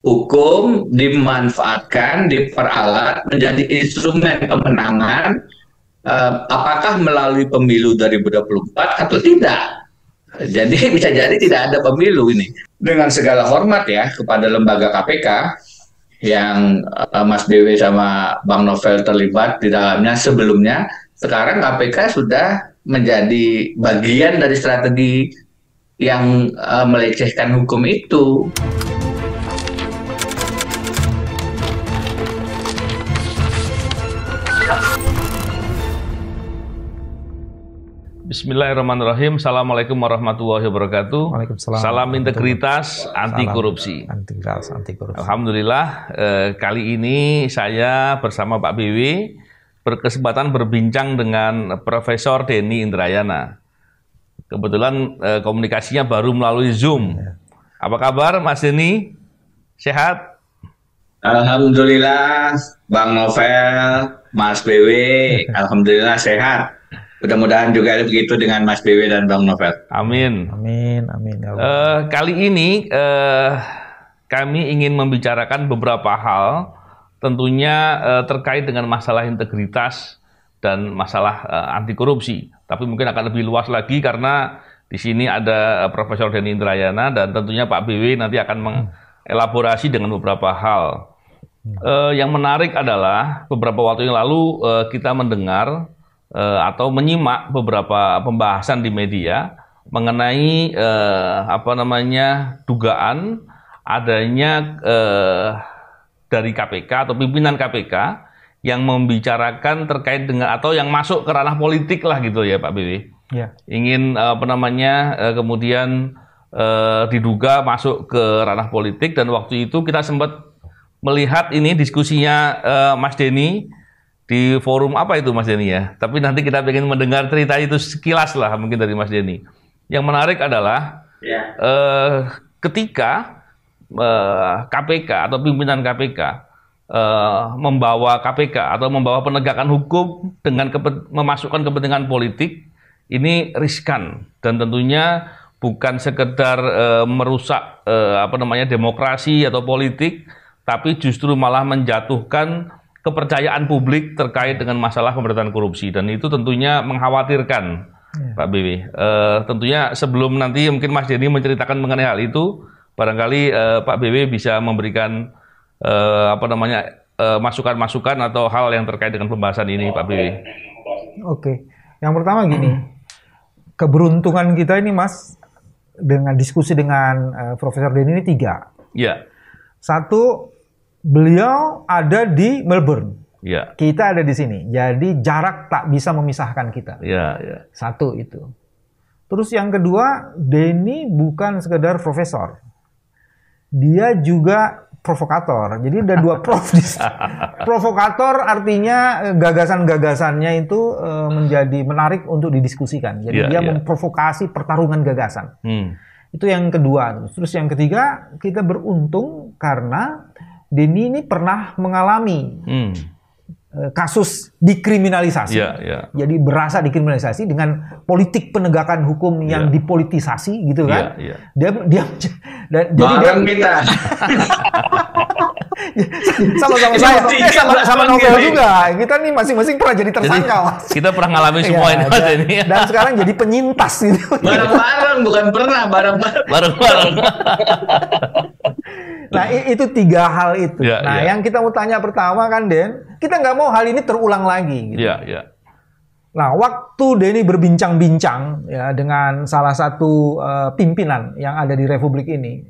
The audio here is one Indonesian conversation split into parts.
hukum dimanfaatkan, diperalat menjadi instrumen pemenangan, apakah melalui pemilu 2024 atau tidak. Jadi bisa jadi tidak ada pemilu ini. Dengan segala hormat ya kepada lembaga KPK yang Mas Dewi sama Bang Novel terlibat di dalamnya sebelumnya, sekarang KPK sudah menjadi bagian dari strategi yang melecehkan hukum itu. Bismillahirrahmanirrahim. Assalamualaikum warahmatullahi wabarakatuh. Waalaikumsalam. Salam integritas, anti korupsi. Alhamdulillah, kali ini saya bersama Pak BW berkesempatan berbincang dengan Profesor Denny Indrayana. Kebetulan komunikasinya baru melalui Zoom. Apa kabar Mas Denny? Sehat? Alhamdulillah, Bang Novel, Mas BW, alhamdulillah sehat. Mudah-mudahan juga begitu dengan Mas BW dan Bang Novel. Amin. Amin. Kali ini kami ingin membicarakan beberapa hal, tentunya terkait dengan masalah integritas dan masalah anti korupsi. Tapi mungkin akan lebih luas lagi karena di sini ada Profesor Denny Indrayana dan tentunya Pak BW nanti akan mengelaborasi dengan beberapa hal. Yang menarik adalah beberapa waktu yang lalu kita mendengar atau menyimak beberapa pembahasan di media mengenai dugaan adanya dari KPK atau pimpinan KPK yang membicarakan terkait dengan atau yang masuk ke ranah politik lah gitu ya Pak BW. Ya. Ingin kemudian diduga masuk ke ranah politik dan waktu itu kita sempat melihat ini diskusinya Mas Denny di forum apa itu Mas Denny ya? Tapi nanti kita ingin mendengar cerita itu sekilas lah mungkin dari Mas Denny. Yang menarik adalah ketika KPK atau pimpinan KPK membawa KPK atau membawa penegakan hukum dengan memasukkan kepentingan politik, ini riskan dan tentunya bukan sekedar merusak demokrasi atau politik, tapi justru malah menjatuhkan kepercayaan publik terkait dengan masalah pemberantasan korupsi dan itu tentunya mengkhawatirkan Pak BW. Tentunya sebelum nanti mungkin Mas Denny menceritakan mengenai hal itu, barangkali Pak BW bisa memberikan masukan-masukan atau hal yang terkait dengan pembahasan ini Pak BW. Oke, yang pertama gini, keberuntungan kita ini Mas dengan diskusi dengan Profesor Denny ini 3. Ya. Satu, beliau ada di Melbourne. Ya. Kita ada di sini. Jadi jarak tak bisa memisahkan kita. Ya. Satu itu. Terus yang kedua, Denny bukan sekedar profesor. Dia juga provokator. Jadi ada 2 prof di sini. Provokator artinya gagasan-gagasannya itu menjadi menarik untuk didiskusikan. Jadi dia memprovokasi pertarungan gagasan. Itu yang kedua. Terus yang ketiga, kita beruntung karena Denny ini pernah mengalami kasus dikriminalisasi. Jadi berasa dikriminalisasi dengan politik penegakan hukum yang dipolitisasi gitu kan. Dia kita sama-sama saya, sama Novel juga. Kita nih masing-masing pernah jadi tersangka. Kita pernah ngalamin semua ini Mas Denny. Dan sekarang jadi penyintas gitu. Bareng-bareng, bukan pernah bareng-bareng. Nah itu 3 hal itu. Yang kita mau tanya pertama kan Den, kita nggak mau hal ini terulang lagi. Gitu. Nah waktu Denny berbincang-bincang ya dengan salah satu pimpinan yang ada di Republik ini,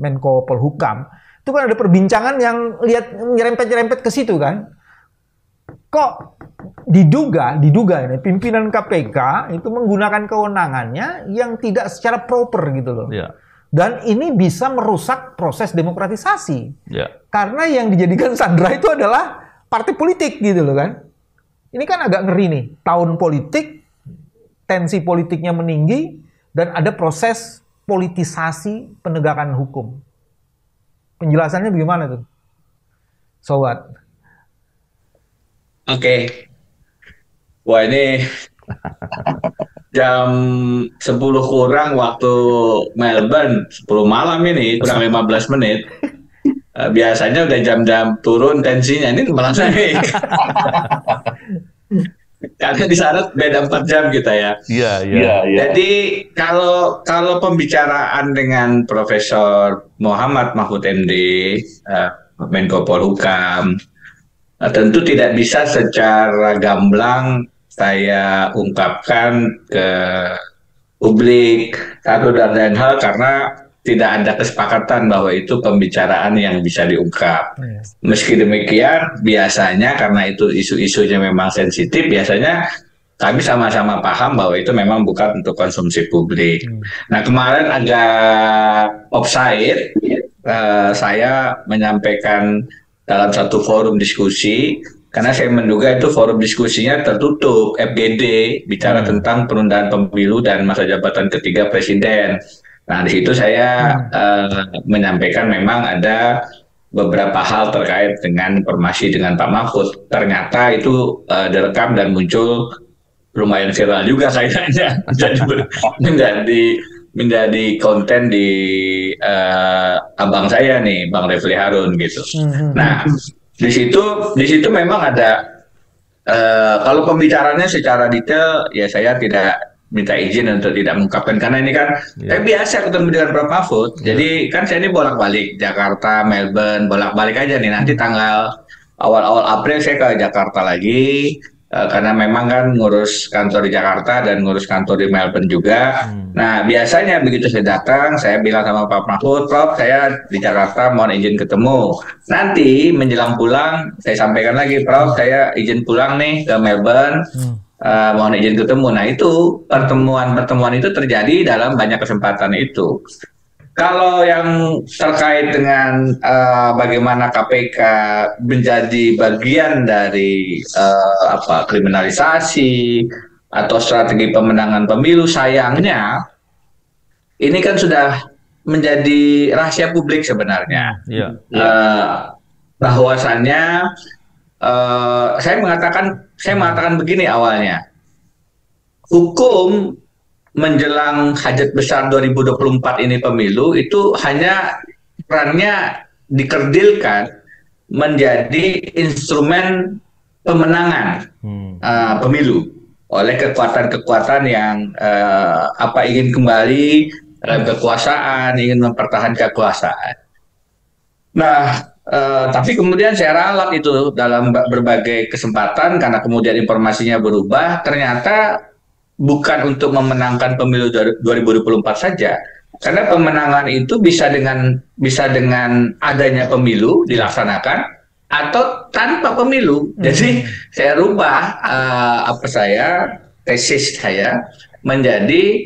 Menko Polhukam, itu kan ada perbincangan yang lihat nyerempet-nyerempet ke situ kan. Kok diduga ini pimpinan KPK itu menggunakan kewenangannya yang tidak secara proper gitu loh. Dan ini bisa merusak proses demokratisasi. Karena yang dijadikan sandera itu adalah partai politik gitu loh kan. Ini kan agak ngeri nih. Tahun politik, tensi politiknya meninggi, dan ada proses politisasi penegakan hukum. Penjelasannya bagaimana tuh? Sobat. Oke. Wah ini jam 10 kurang waktu Melbourne, 10 malam ini, kurang 15 menit. biasanya udah jam-jam turun tensinya, ini malah naik. Karena di sana beda 4 jam kita ya. Iya. Jadi kalau pembicaraan dengan Profesor Muhammad Mahfud MD, Menko Polhukam, tentu tidak bisa secara gamblang saya ungkapkan ke publik satu dan lain hal karena tidak ada kesepakatan bahwa itu pembicaraan yang bisa diungkap. Meski demikian, biasanya karena itu isu-isunya memang sensitif, biasanya kami sama-sama paham bahwa itu memang bukan untuk konsumsi publik. Nah, kemarin agak offside, saya menyampaikan dalam satu forum diskusi, karena saya menduga itu forum diskusinya tertutup, FGD, bicara tentang penundaan pemilu dan masa jabatan ketiga presiden. Nah, di situ saya menyampaikan memang ada beberapa hal terkait dengan informasi dengan Pak Mahfud. Ternyata itu direkam dan muncul lumayan viral juga kayaknya. menjadi konten di abang saya nih, Bang Refli Harun gitu. Nah, di situ memang ada kalau pembicaranya secara detail ya saya tidak minta izin untuk tidak mengungkapkan karena ini kan saya biasa ketemu dengan Prof Mahfud. Jadi kan saya ini bolak-balik Jakarta, Melbourne, bolak-balik aja nih. Nanti tanggal awal-awal April saya ke Jakarta lagi karena memang kan ngurus kantor di Jakarta dan ngurus kantor di Melbourne juga. Nah, biasanya begitu saya datang, saya bilang sama Pak Mahfud, Prof, saya di Jakarta mohon izin ketemu. Nanti menjelang pulang saya sampaikan lagi, Prof, saya izin pulang nih ke Melbourne. Mohon izin ketemu. Nah, itu pertemuan itu terjadi dalam banyak kesempatan itu. Kalau yang terkait dengan bagaimana KPK menjadi bagian dari kriminalisasi atau strategi pemenangan pemilu, sayangnya ini kan sudah menjadi rahasia publik sebenarnya. Bahwasannya saya mengatakan begini awalnya, hukum menjelang hajat besar 2024 ini pemilu itu hanya perannya dikerdilkan menjadi instrumen pemenangan pemilu oleh kekuatan-kekuatan yang ingin kembali kekuasaan, ingin mempertahankan kekuasaan. Nah, tapi kemudian saya ralat itu dalam berbagai kesempatan karena kemudian informasinya berubah, ternyata bukan untuk memenangkan pemilu 2024 saja. Karena pemenangan itu bisa dengan adanya pemilu dilaksanakan atau tanpa pemilu. Jadi saya rubah tesis saya menjadi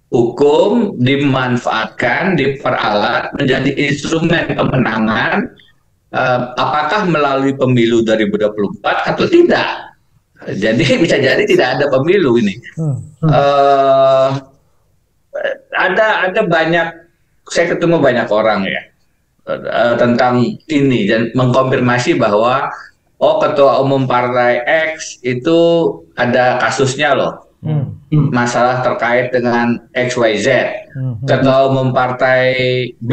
hukum dimanfaatkan, diperalat menjadi instrumen pemenangan apakah melalui pemilu 2024 atau tidak. Jadi bisa jadi tidak ada pemilu ini. Ada banyak, saya ketemu banyak orang ya tentang ini dan mengkonfirmasi bahwa ketua umum partai X itu ada kasusnya loh. Masalah terkait dengan XYZ. Ketua umum partai B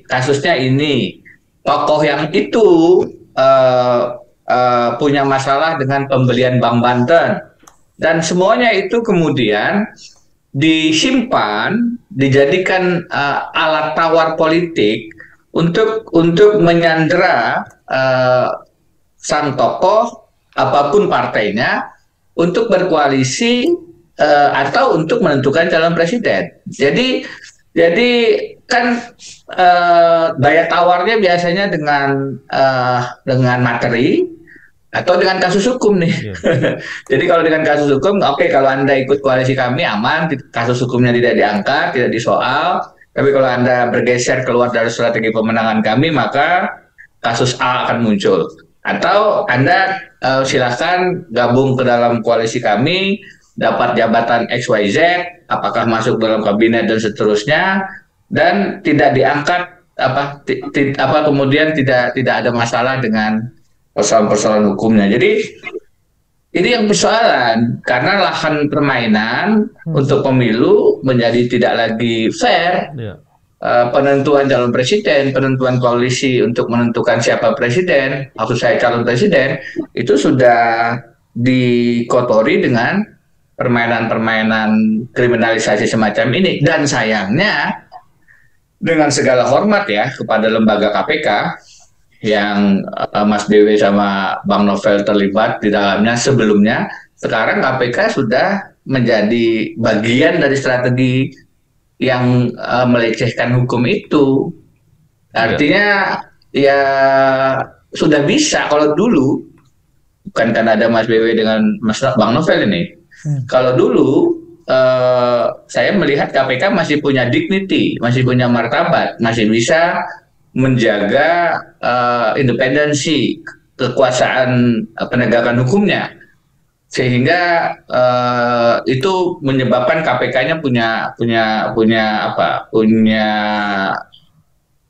kasusnya ini. Tokoh yang itu punya masalah dengan pembelian Bank Banten. Dan semuanya itu kemudian disimpan, dijadikan alat tawar politik untuk menyandera sang tokoh apapun partainya untuk berkoalisi atau untuk menentukan calon presiden. Jadi kan daya tawarnya biasanya dengan materi atau dengan kasus hukum nih. Jadi kalau dengan kasus hukum, oke, kalau Anda ikut koalisi kami aman, kasus hukumnya tidak diangkat, tidak disoal. Tapi kalau Anda bergeser keluar dari strategi pemenangan kami, maka kasus A akan muncul. Atau Anda silakan gabung ke dalam koalisi kami, dapat jabatan XYZ, apakah masuk dalam kabinet dan seterusnya, dan tidak diangkat kemudian tidak ada masalah dengan persoalan-persoalan hukumnya. Jadi ini yang persoalan karena lahan permainan untuk pemilu menjadi tidak lagi fair. penentuan calon presiden, penentuan koalisi untuk menentukan siapa presiden, maksud saya calon presiden, itu sudah dikotori dengan permainan-permainan kriminalisasi semacam ini. Dan sayangnya, dengan segala hormat ya kepada lembaga KPK yang Mas Dewi sama Bang Novel terlibat di dalamnya sebelumnya, sekarang KPK sudah menjadi bagian dari strategi yang melecehkan hukum itu. Artinya ya sudah bisa. Kalau dulu, bukan karena ada Mas BW dengan Mas Bang Novel ini, kalau dulu saya melihat KPK masih punya dignity, masih punya martabat, masih bisa menjaga independensi kekuasaan penegakan hukumnya. Sehingga itu menyebabkan KPK-nya punya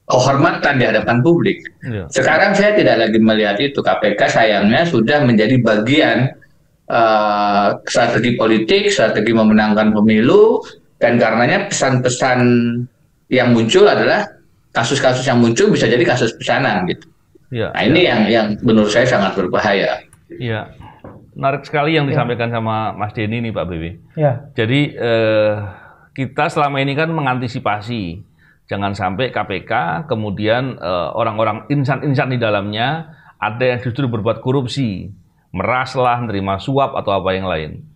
kehormatan di hadapan publik. Ya. Sekarang saya tidak lagi melihat itu. KPK sayangnya sudah menjadi bagian strategi politik, strategi memenangkan pemilu, dan karenanya pesan-pesan yang muncul adalah kasus-kasus yang muncul bisa jadi kasus pesanan gitu. Ya, nah ini yang menurut saya sangat berbahaya. Iya. Menarik sekali yang disampaikan sama Mas Denny nih Pak BW. Ya. Jadi kita selama ini kan mengantisipasi jangan sampai KPK kemudian orang-orang insan-insan di dalamnya ada yang justru berbuat korupsi, meraslah, menerima suap atau apa yang lain.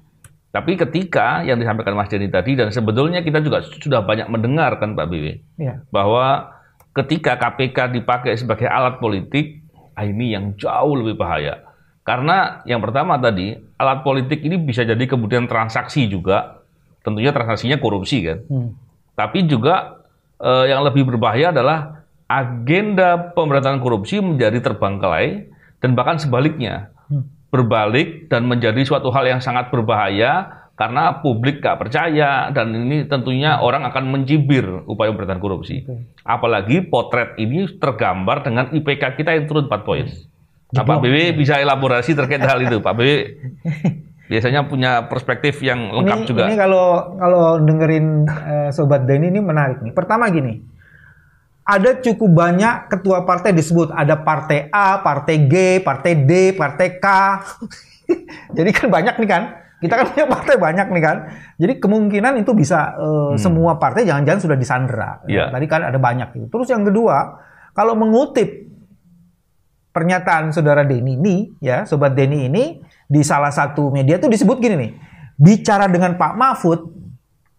Tapi ketika yang disampaikan Mas Denny tadi, dan sebetulnya kita juga sudah banyak mendengar kan Pak BW, bahwa ketika KPK dipakai sebagai alat politik, ini yang jauh lebih bahaya. Karena yang pertama tadi, alat politik ini bisa jadi kemudian transaksi juga, tentunya transaksinya korupsi kan. Tapi juga yang lebih berbahaya adalah agenda pemberantasan korupsi menjadi terbengkalai dan bahkan sebaliknya, berbalik dan menjadi suatu hal yang sangat berbahaya karena publik gak percaya dan ini tentunya orang akan mencibir upaya pemberantasan korupsi. Apalagi potret ini tergambar dengan IPK kita yang turun 4 poin. Nah, Pak BW bisa elaborasi terkait hal itu. Pak BW biasanya punya perspektif yang lengkap juga. Ini kalau dengerin Sobat Denny ini menarik nih. Pertama gini, ada cukup banyak ketua partai disebut. Ada partai A, partai G, partai D, partai K. Jadi kan banyak nih kan. Kita kan punya partai banyak nih kan. Jadi kemungkinan itu bisa semua partai jangan-jangan sudah disandera. Ya. Tadi kan ada banyak itu. Terus yang kedua, kalau mengutip pernyataan saudara Denny ini, ya, Sobat Denny ini di salah satu media tuh disebut gini nih, bicara dengan Pak Mahfud,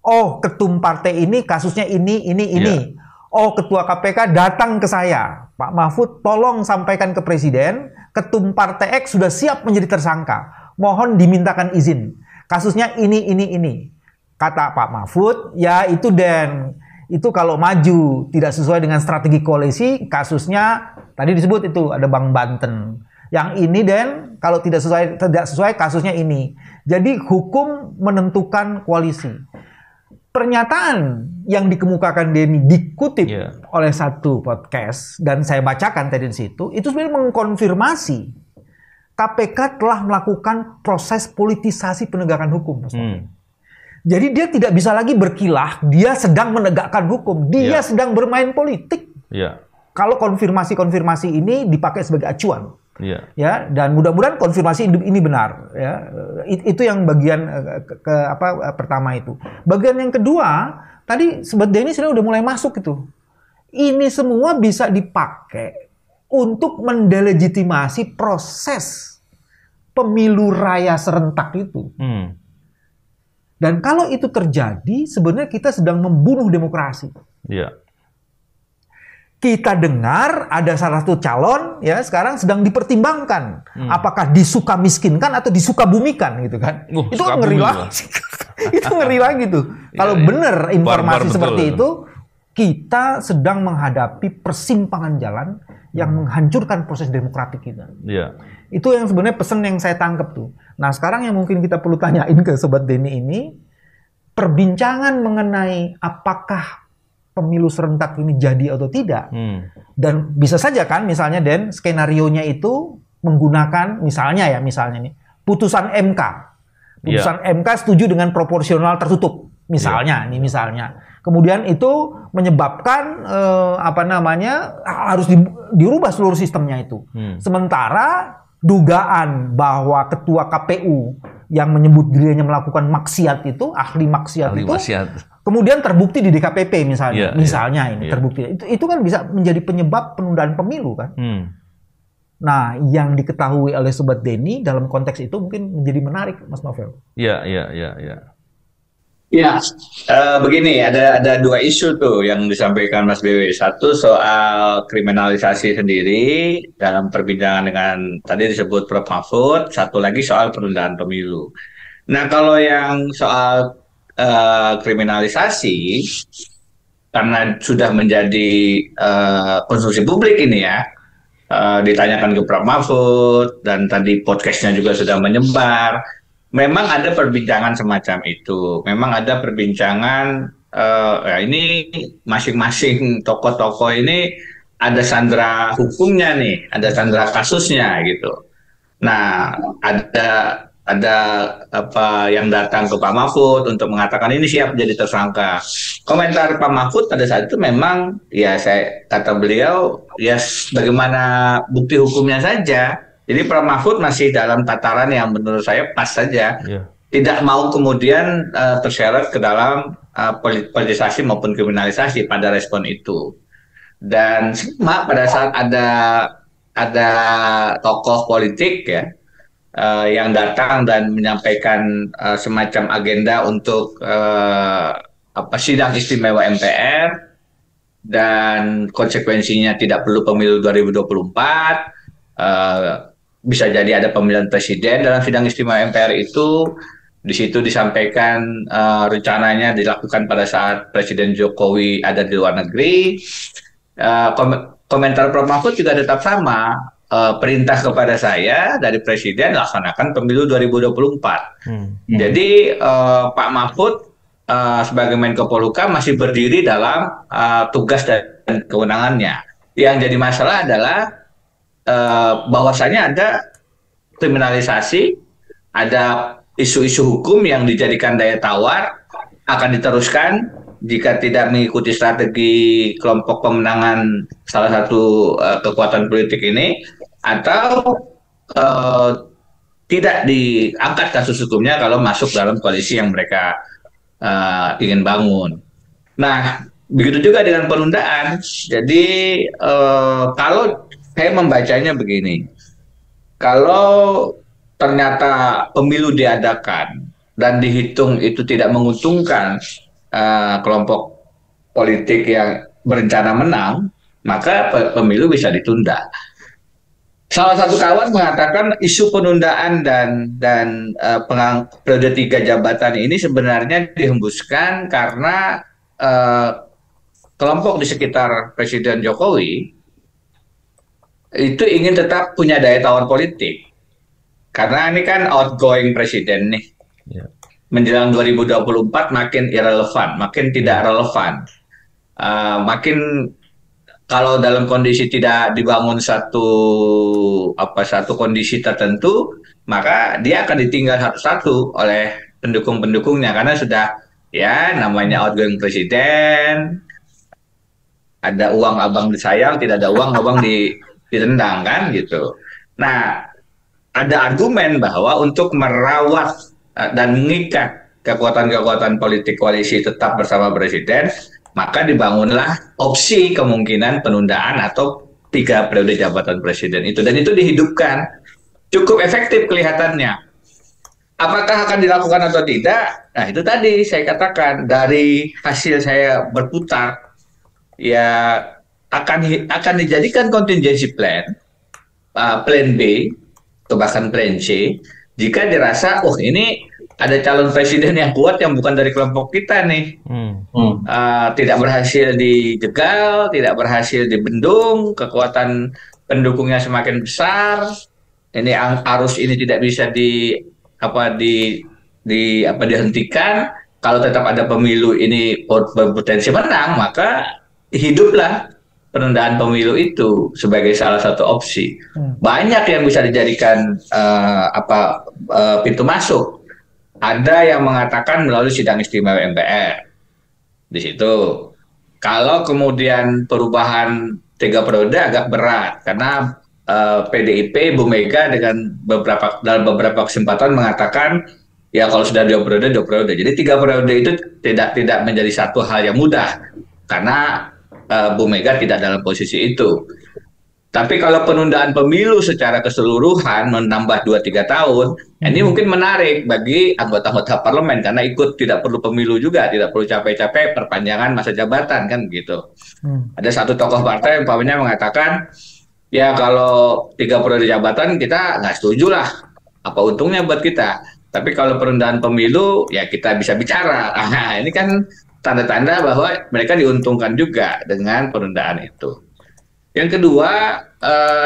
oh ketum partai ini kasusnya ini. Oh ketua KPK datang ke saya, Pak Mahfud tolong sampaikan ke Presiden, ketum partai X sudah siap menjadi tersangka, mohon dimintakan izin, kasusnya ini. Kata Pak Mahfud, ya itu itu kalau maju tidak sesuai dengan strategi koalisi, kasusnya tadi disebut itu ada Bang Banten. Yang ini kalau tidak sesuai kasusnya ini. Jadi hukum menentukan koalisi. Pernyataan yang dikemukakan Denny dikutip oleh satu podcast dan saya bacakan tadi di situ, itu sebenarnya mengkonfirmasi KPK telah melakukan proses politisasi penegakan hukum. Jadi dia tidak bisa lagi berkilah, dia sedang menegakkan hukum, dia sedang bermain politik. Kalau konfirmasi ini dipakai sebagai acuan, ya, dan mudah-mudahan konfirmasi ini benar. Ya, itu yang bagian pertama itu. Bagian yang kedua, tadi Sobat Denny sudah mulai masuk itu. Ini semua bisa dipakai untuk mendelegitimasi proses pemilu raya serentak itu. Dan kalau itu terjadi, sebenarnya kita sedang membunuh demokrasi. Kita dengar ada salah satu calon ya sekarang sedang dipertimbangkan apakah disuka miskinkan atau disuka bumikan gitu kan. Itu kan ngeri lagi. Itu ngeri lagi tuh. Kalau benar informasi seperti itu, kita sedang menghadapi persimpangan jalan yang menghancurkan proses demokratik kita. Itu yang sebenarnya pesan yang saya tangkap tuh. Nah sekarang yang mungkin kita perlu tanyain ke Sobat Denny ini, perbincangan mengenai apakah pemilu serentak ini jadi atau tidak. Dan bisa saja kan misalnya skenario-nya itu menggunakan misalnya nih putusan MK. Putusan MK setuju dengan proporsional tertutup. Misalnya. Kemudian itu menyebabkan harus dirubah seluruh sistemnya itu. Sementara dugaan bahwa ketua KPU yang menyebut dirinya melakukan maksiat itu, ahli maksiat, kemudian terbukti di DKPP misalnya, terbukti. Itu kan bisa menjadi penyebab penundaan pemilu kan. Nah, yang diketahui oleh Sobat Denny dalam konteks itu mungkin menjadi menarik, Mas Novel. Ya, begini, ada dua isu tuh yang disampaikan Mas BW. Satu soal kriminalisasi sendiri dalam perbincangan dengan tadi disebut Prof. Mahfud. Satu lagi soal penundaan pemilu. Nah, kalau yang soal kriminalisasi, karena sudah menjadi konsumsi publik ini ya, ditanyakan ke Prof. Mahfud dan tadi podcastnya juga sudah menyebar. Memang ada perbincangan semacam itu. Memang ada perbincangan ini masing-masing tokoh-tokoh ini ada sandera hukumnya nih, ada sandera kasusnya gitu. Nah, ada yang datang ke Pak Mahfud untuk mengatakan ini siap jadi tersangka. Komentar Pak Mahfud pada saat itu memang kata beliau bagaimana bukti hukumnya saja. Jadi Pak Mahfud masih dalam tataran yang menurut saya pas saja. Tidak mau kemudian terseret ke dalam politisasi maupun kriminalisasi pada respon itu. Dan pada saat ada tokoh politik yang datang dan menyampaikan semacam agenda untuk sidang istimewa MPR dan konsekuensinya tidak perlu pemilu 2024, bisa jadi ada pemilihan presiden dalam sidang istimewa MPR itu. Di situ disampaikan rencananya dilakukan pada saat Presiden Jokowi ada di luar negeri. Komentar Prof. Mahfud juga tetap sama. Perintah kepada saya dari Presiden laksanakan pemilu 2024. Jadi Pak Mahfud sebagai Menko Polhukam masih berdiri dalam tugas dan kewenangannya. Yang jadi masalah adalah bahwasanya ada kriminalisasi, ada isu-isu hukum yang dijadikan daya tawar, akan diteruskan jika tidak mengikuti strategi kelompok pemenangan salah satu kekuatan politik ini, atau tidak diangkat kasus hukumnya kalau masuk dalam koalisi yang mereka ingin bangun. Nah, begitu juga dengan penundaan. Jadi kalau saya membacanya begini, kalau ternyata pemilu diadakan dan dihitung itu tidak menguntungkan kelompok politik yang berencana menang, maka pemilu bisa ditunda. Salah satu kawan mengatakan isu penundaan dan periode 3 jabatan ini sebenarnya dihembuskan karena kelompok di sekitar Presiden Jokowi itu ingin tetap punya daya tawar politik. Karena ini kan outgoing presiden nih. Menjelang 2024 makin irrelevan, makin tidak relevan. Makin kalau dalam kondisi tidak dibangun satu kondisi tertentu, maka dia akan ditinggal satu-satu oleh pendukung-pendukungnya karena sudah namanya outgoing presiden. Ada uang abang disayang, tidak ada uang abang ditendang kan gitu. Nah, ada argumen bahwa untuk merawat dan mengikat kekuatan-kekuatan politik koalisi tetap bersama presiden, maka dibangunlah opsi kemungkinan penundaan atau 3 periode jabatan presiden itu, dan itu dihidupkan cukup efektif kelihatannya. Apakah akan dilakukan atau tidak? Nah, itu tadi saya katakan dari hasil saya berputar akan dijadikan contingency plan, plan B atau bahkan plan C jika dirasa ini ada calon presiden yang kuat yang bukan dari kelompok kita nih, tidak berhasil dijegal, tidak berhasil dibendung, kekuatan pendukungnya semakin besar, ini arus ini tidak bisa dihentikan. Kalau tetap ada pemilu ini berpotensi menang, maka hiduplah penundaan pemilu itu sebagai salah satu opsi. Banyak yang bisa dijadikan pintu masuk. Ada yang mengatakan melalui sidang istimewa MPR. di situ. Kalau kemudian perubahan 3 periode agak berat karena PDIP Bu Mega dalam beberapa kesempatan mengatakan ya kalau sudah 2 periode. Jadi 3 periode itu tidak menjadi satu hal yang mudah karena Bu Mega tidak dalam posisi itu. Tapi kalau penundaan pemilu secara keseluruhan menambah 2-3 tahun, ini mungkin menarik bagi anggota-anggota parlemen karena ikut tidak perlu pemilu juga, tidak perlu capek-capek perpanjangan masa jabatan kan gitu. Ada satu tokoh partai yang umpamanya mengatakan, ya kalau 3 periode jabatan kita nggak setuju lah, apa untungnya buat kita. Tapi kalau penundaan pemilu ya kita bisa bicara. Nah, ini kan tanda-tanda bahwa mereka diuntungkan juga dengan penundaan itu. Yang kedua,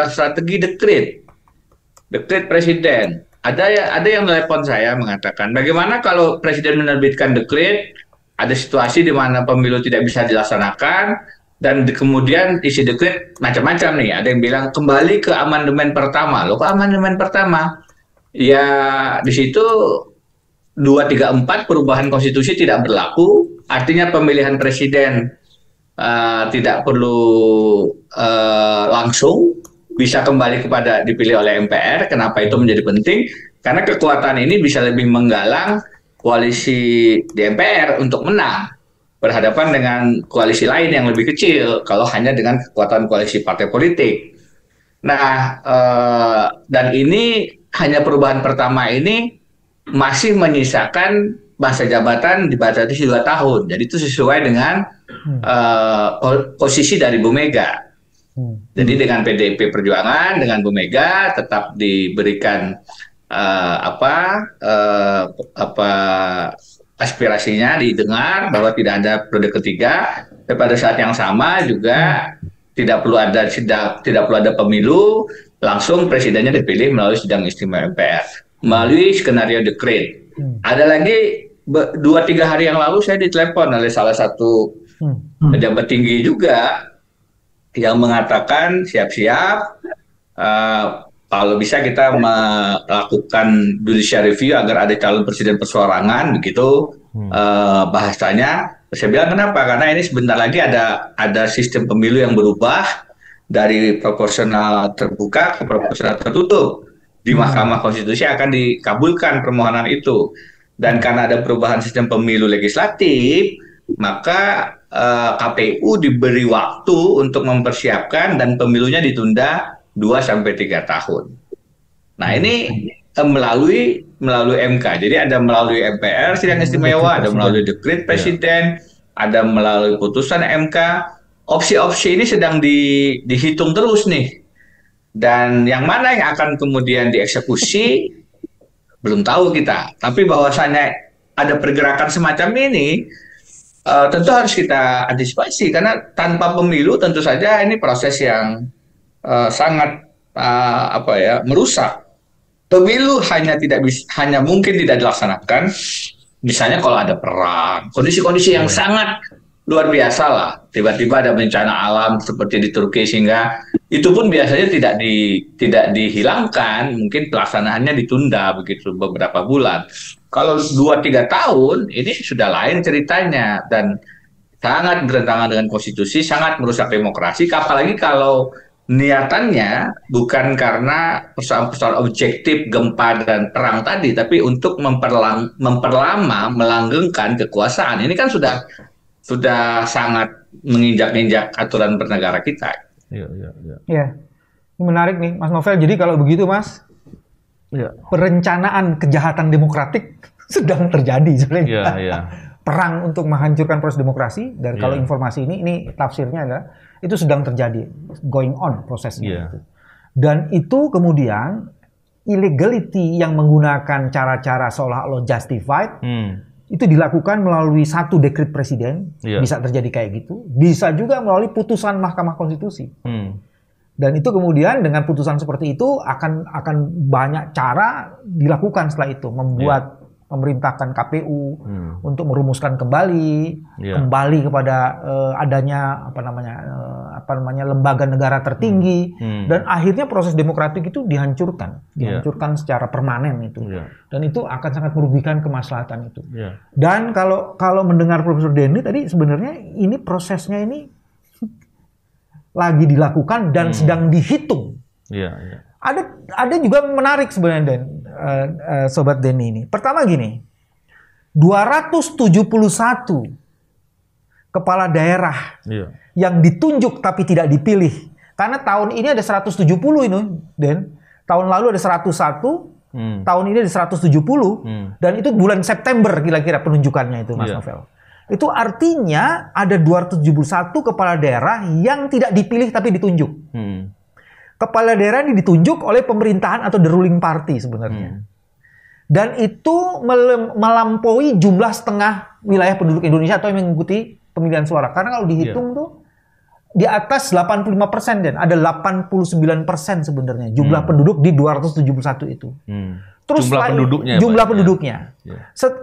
strategi dekret presiden. Ada yang telepon saya mengatakan, bagaimana kalau presiden menerbitkan dekret, ada situasi di mana pemilu tidak bisa dilaksanakan, dan kemudian isi dekret macam-macam nih. Ada yang bilang kembali ke amandemen pertama. Loh, kok amandemen pertama? Ya di situ 234 perubahan konstitusi tidak berlaku, artinya pemilihan presiden tidak perlu langsung, bisa kembali kepada dipilih oleh MPR. Kenapa itu menjadi penting? Karena kekuatan ini bisa lebih menggalang koalisi di MPR untuk menang berhadapan dengan koalisi lain yang lebih kecil kalau hanya dengan kekuatan koalisi partai politik. Nah, dan ini hanya perubahan pertama ini masih menyisakan masa jabatan dibatasi 2 tahun. Jadi itu sesuai dengan posisi dari Bu Mega. Jadi dengan PDIP Perjuangan, dengan Bu Mega tetap diberikan aspirasinya didengar bahwa tidak ada periode ketiga. Tapi pada saat yang sama juga tidak perlu ada pemilu, langsung presidennya dipilih melalui sidang istimewa MPR, melalui skenario dekret. Ada lagi 2-3 hari yang lalu saya ditelepon oleh salah satu pejabat tinggi juga yang mengatakan siap-siap kalau bisa kita melakukan judicial review agar ada calon presiden perseorangan begitu bahasanya. Saya bilang kenapa? Karena ini sebentar lagi ada sistem pemilu yang berubah dari proporsional terbuka ke proporsional tertutup. Di Mahkamah Konstitusi akan dikabulkan permohonan itu. Dan karena ada perubahan sistem pemilu legislatif, maka KPU diberi waktu untuk mempersiapkan dan pemilunya ditunda 2-3 tahun. Nah ini melalui MK. Jadi ada melalui MPR sidang istimewa, ada melalui dekret presiden, ada melalui putusan MK. Opsi-opsi ini sedang dihitung terus nih. Dan yang mana yang akan kemudian dieksekusi belum tahu kita. Tapi bahwasannya ada pergerakan semacam ini tentu harus kita antisipasi karena tanpa pemilu tentu saja ini proses yang sangat merusak. Pemilu hanya mungkin tidak dilaksanakan misalnya kalau ada perang, kondisi-kondisi yang sangat luar biasa lah, tiba-tiba ada bencana alam seperti di Turki sehingga itu pun biasanya tidak dihilangkan, mungkin pelaksanaannya ditunda begitu beberapa bulan. Kalau 2-3 tahun ini sudah lain ceritanya dan sangat bertentangan dengan konstitusi, sangat merusak demokrasi, apalagi kalau niatannya bukan karena persoalan-persoalan objektif gempa dan perang tadi, tapi untuk memperlama, melanggengkan kekuasaan. Ini kan sudah sangat menginjak-injak aturan bernegara kita. Iya. Ini menarik nih, Mas Novel. Jadi kalau begitu, Mas, perencanaan kejahatan demokratik sedang terjadi sebenarnya. Perang untuk menghancurkan proses demokrasi. Dan kalau informasi ini tafsirnya adalah itu sedang terjadi, going on prosesnya. Dan itu kemudian illegality yang menggunakan cara-cara seolah-olah justified. Itu dilakukan melalui satu dekret presiden, bisa terjadi kayak gitu, bisa juga melalui putusan Mahkamah Konstitusi. Dan itu kemudian dengan putusan seperti itu akan banyak cara dilakukan setelah itu, membuat memerintahkan KPU untuk merumuskan kembali kepada adanya lembaga negara tertinggi dan akhirnya proses demokratik itu dihancurkan secara permanen itu. Dan itu akan sangat merugikan kemaslahatan itu. Dan kalau mendengar Profesor Denny tadi sebenarnya ini prosesnya ini lagi dilakukan dan sedang dihitung. Ada juga menarik sebenarnya Sobat Denny ini. Pertama gini, 271 kepala daerah yang ditunjuk tapi tidak dipilih. Karena tahun ini ada 170 ini, Den. Tahun lalu ada 101, tahun ini ada 170, dan itu bulan September kira-kira penunjukannya itu, Mas Novel. Itu artinya ada 271 kepala daerah yang tidak dipilih tapi ditunjuk. Kepala daerah ini ditunjuk oleh pemerintahan atau the ruling party sebenarnya. Dan itu melampaui jumlah setengah wilayah penduduk Indonesia atau yang mengikuti pemilihan suara. Karena kalau dihitung tuh di atas 85%, dan ada 89% sebenarnya jumlah penduduk di 271 itu. Terus jumlah penduduknya.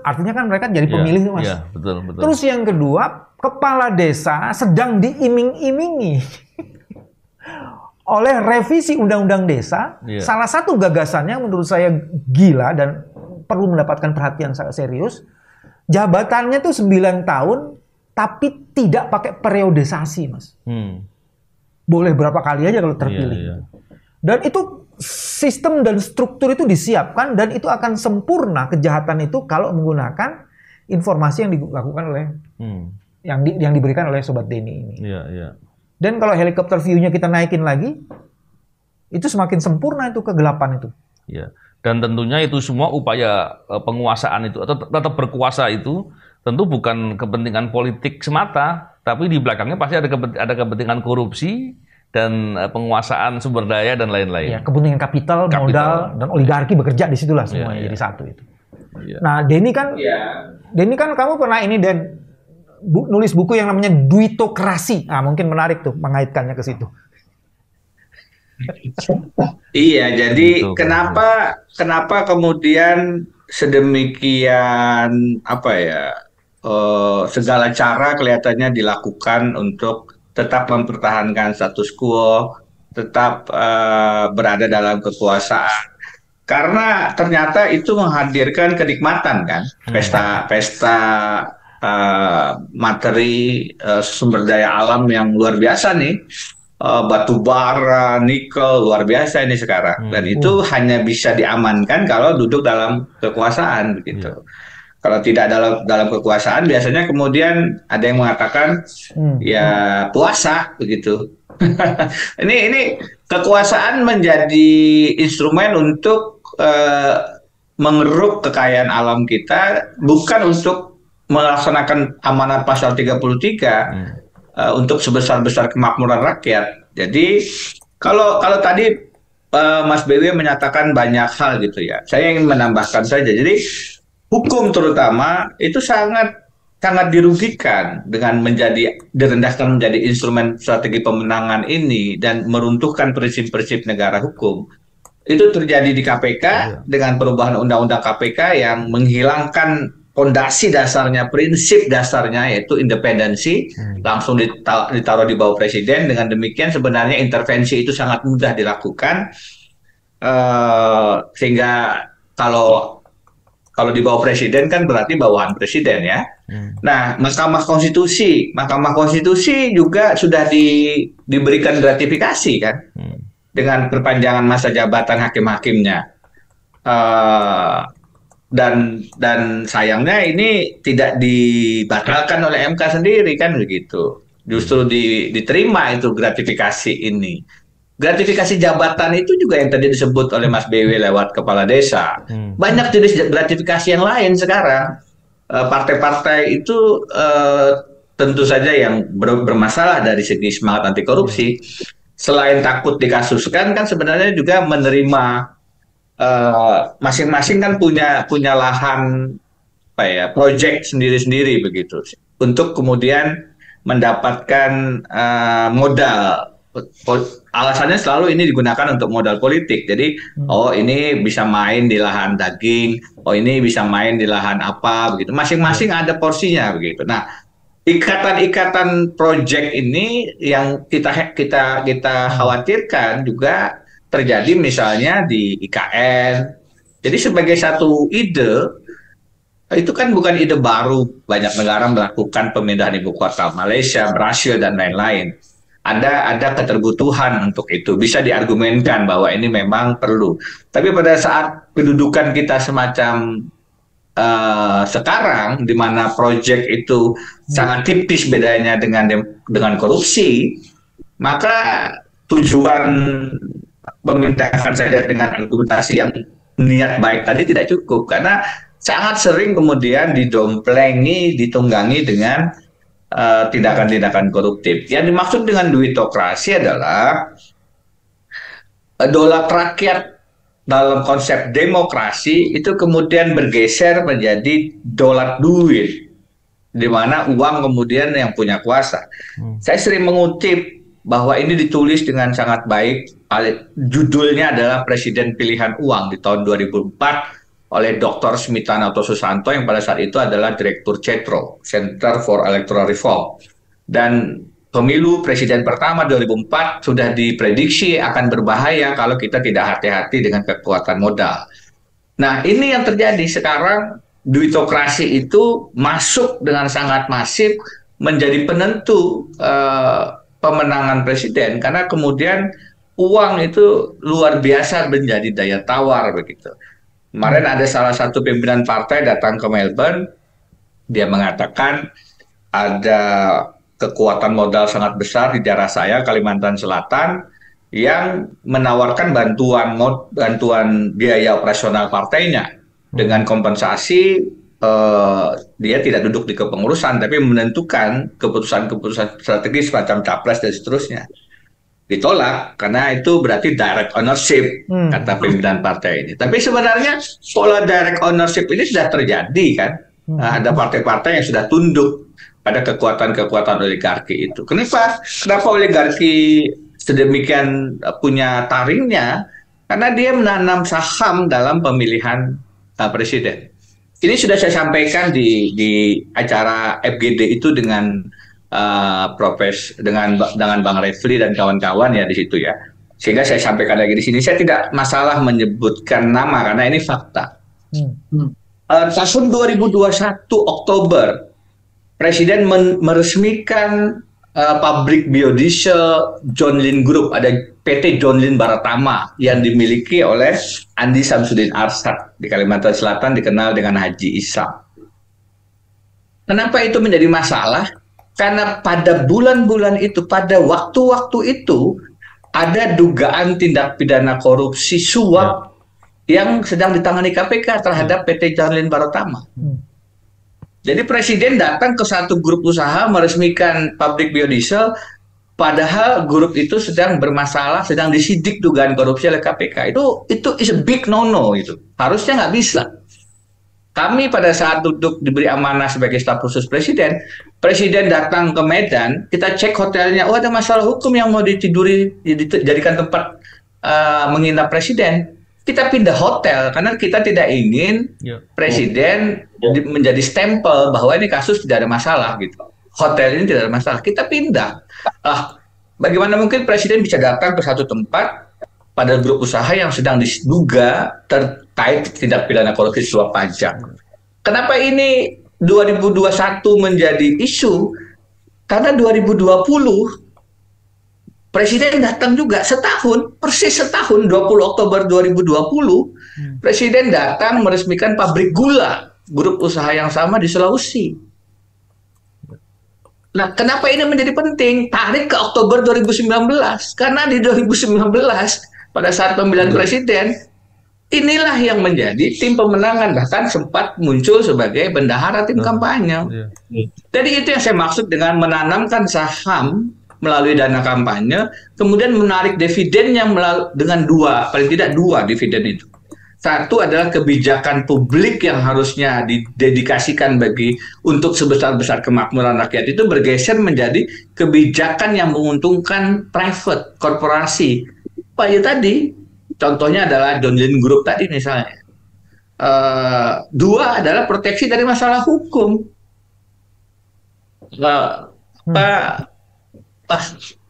Artinya kan mereka jadi pemilih, Mas. Betul. Terus yang kedua, kepala desa sedang diiming-imingi oleh revisi Undang-Undang Desa. Salah satu gagasannya menurut saya gila dan perlu mendapatkan perhatian serius. Jabatannya tuh 9 tahun tapi tidak pakai periodisasi, Mas. Boleh berapa kali aja kalau terpilih. Dan itu sistem dan struktur itu disiapkan dan itu akan sempurna kejahatan itu kalau menggunakan informasi yang dilakukan oleh yang diberikan oleh Sobat Denny ini. Dan kalau helikopter view-nya kita naikin lagi, itu semakin sempurna itu kegelapan itu. Dan tentunya itu semua upaya penguasaan itu atau tetap berkuasa itu tentu bukan kepentingan politik semata, tapi di belakangnya pasti ada kepentingan korupsi dan penguasaan sumber daya dan lain-lain. Kepentingan kapital, modal, dan oligarki bekerja di situlah semuanya jadi satu itu. Nah, Denny kan kamu pernah ini dan nulis buku yang namanya Duitokrasi. Nah, mungkin menarik tuh mengaitkannya ke situ. Iya, jadi kenapa kemudian sedemikian segala cara kelihatannya dilakukan untuk tetap mempertahankan status quo, tetap berada dalam kekuasaan. Karena ternyata itu menghadirkan kenikmatan kan, pesta materi sumber daya alam yang luar biasa nih. Batu bara, nikel, luar biasa ini sekarang. Dan itu hanya bisa diamankan kalau duduk dalam kekuasaan begitu. Kalau tidak dalam kekuasaan, biasanya kemudian ada yang mengatakan puasa begitu. Ini kekuasaan menjadi instrumen untuk mengeruk kekayaan alam kita, bukan untuk melaksanakan amanat pasal 33 untuk sebesar-besar kemakmuran rakyat. Jadi kalau tadi Mas BW menyatakan banyak hal gitu ya, saya ingin menambahkan saja. Jadi hukum terutama itu sangat dirugikan dengan direndahkan menjadi instrumen strategi pemenangan ini dan meruntuhkan prinsip-prinsip negara hukum. Itu terjadi di KPK dengan perubahan undang-undang KPK yang menghilangkan fondasi dasarnya, prinsip dasarnya yaitu independensi, langsung ditaruh di bawah presiden. Dengan demikian sebenarnya intervensi itu sangat mudah dilakukan, sehingga kalau di bawah presiden kan berarti bawahan presiden ya. Nah, Mahkamah Konstitusi juga sudah diberikan gratifikasi kan, dengan perpanjangan masa jabatan hakim-hakimnya. Dan sayangnya ini tidak dibatalkan oleh MK sendiri kan begitu. Justru diterima itu gratifikasi ini. Gratifikasi jabatan itu juga yang tadi disebut oleh Mas BW lewat kepala desa. Banyak jenis gratifikasi yang lain sekarang. Partai-partai itu tentu saja yang bermasalah dari segi semangat anti korupsi. Selain takut dikasuskan kan sebenarnya juga menerima masing-masing kan punya lahan proyek sendiri-sendiri begitu untuk kemudian mendapatkan modal. Alasannya selalu ini digunakan untuk modal politik. Jadi ini bisa main di lahan daging, ini bisa main di lahan apa begitu. Masing-masing ada porsinya begitu. Nah, ikatan-ikatan proyek ini yang kita khawatirkan juga terjadi misalnya di IKN. Jadi sebagai satu ide, itu kan bukan ide baru, banyak negara melakukan pemindahan ibu kota, Malaysia, Brasil dan lain-lain. Ada keterbutuhan untuk itu, bisa diargumenkan bahwa ini memang perlu. Tapi pada saat kedudukan kita semacam sekarang, di mana proyek itu sangat tipis bedanya dengan korupsi, maka tujuan memindahkan saja dengan argumentasi yang niat baik tadi tidak cukup, karena sangat sering kemudian didomplengi, ditunggangi dengan tindakan-tindakan koruptif. Yang dimaksud dengan duitokrasi adalah dolar rakyat dalam konsep demokrasi itu kemudian bergeser menjadi dolar duit, di mana uang kemudian yang punya kuasa. Saya sering mengutip bahwa ini ditulis dengan sangat baik. Judulnya adalah Presiden Pilihan Uang di tahun 2004 oleh Dr. Smitanoto Susanto yang pada saat itu adalah Direktur CETRO, Center for Electoral Reform. Dan pemilu presiden pertama 2004 sudah diprediksi akan berbahaya kalau kita tidak hati-hati dengan kekuatan modal. Nah, ini yang terjadi sekarang. Duitokrasi itu masuk dengan sangat masif menjadi penentu pemenangan presiden, karena kemudian uang itu luar biasa menjadi daya tawar begitu. Kemarin ada salah satu pimpinan partai datang ke Melbourne, dia mengatakan ada kekuatan modal sangat besar di daerah saya, Kalimantan Selatan, yang menawarkan bantuan biaya operasional partainya dengan kompensasi. Dia tidak duduk di kepengurusan, tapi menentukan keputusan-keputusan strategis semacam capres dan seterusnya. Ditolak karena itu berarti direct ownership, kata pimpinan partai ini. Tapi sebenarnya pola direct ownership ini sudah terjadi kan. Ada partai-partai yang sudah tunduk pada kekuatan-kekuatan oligarki itu. Kenapa oligarki sedemikian punya taringnya? Karena dia menanam saham dalam pemilihan presiden. Ini sudah saya sampaikan di acara FGD itu dengan dengan Bang Refli dan kawan-kawan ya di situ ya. Sehingga saya sampaikan lagi di sini. Saya tidak masalah menyebutkan nama karena ini fakta. Tahun 2021 Oktober, Presiden meresmikan pabrik biodiesel John Lynn Group, ada PT John Lynn Baratama yang dimiliki oleh Andi Samsudin Arsad di Kalimantan Selatan, dikenal dengan Haji Isam. Kenapa itu menjadi masalah? Karena pada bulan-bulan itu, pada waktu-waktu itu, ada dugaan tindak pidana korupsi suap yang sedang ditangani KPK terhadap PT John Lynn Baratama. Jadi Presiden datang ke satu grup usaha meresmikan pabrik biodiesel, padahal grup itu sedang bermasalah, sedang disidik dugaan korupsi oleh KPK. Itu is a big no-no itu. Harusnya nggak bisa. Kami pada saat duduk diberi amanah sebagai staf khusus Presiden, Presiden datang ke Medan, kita cek hotelnya, oh ada masalah hukum yang mau dijadikan tempat menginap Presiden. Kita pindah hotel karena kita tidak ingin Presiden menjadi stempel bahwa ini kasus tidak ada masalah gitu. Hotel ini tidak ada masalah. Kita pindah. Bagaimana mungkin Presiden bisa datang ke satu tempat pada grup usaha yang sedang diduga terkait tindak pidana korupsi suap pajak? Kenapa ini 2021 menjadi isu? Karena 2020 Presiden datang juga persis setahun, 20 Oktober 2020, Presiden datang meresmikan pabrik gula, grup usaha yang sama di Sulawesi. Nah, kenapa ini menjadi penting? Tarik ke Oktober 2019, karena di 2019, pada saat pemilihan Presiden, inilah yang menjadi tim pemenangan, bahkan sempat muncul sebagai bendahara tim kampanye. Jadi itu yang saya maksud dengan menanamkan saham melalui dana kampanye, kemudian menarik dividennya dengan paling tidak dua dividen itu. Satu adalah kebijakan publik yang harusnya didedikasikan untuk sebesar-besar kemakmuran rakyat itu bergeser menjadi kebijakan yang menguntungkan private, korporasi. Tadi, contohnya adalah John Lynn Group tadi misalnya. Dua adalah proteksi dari masalah hukum.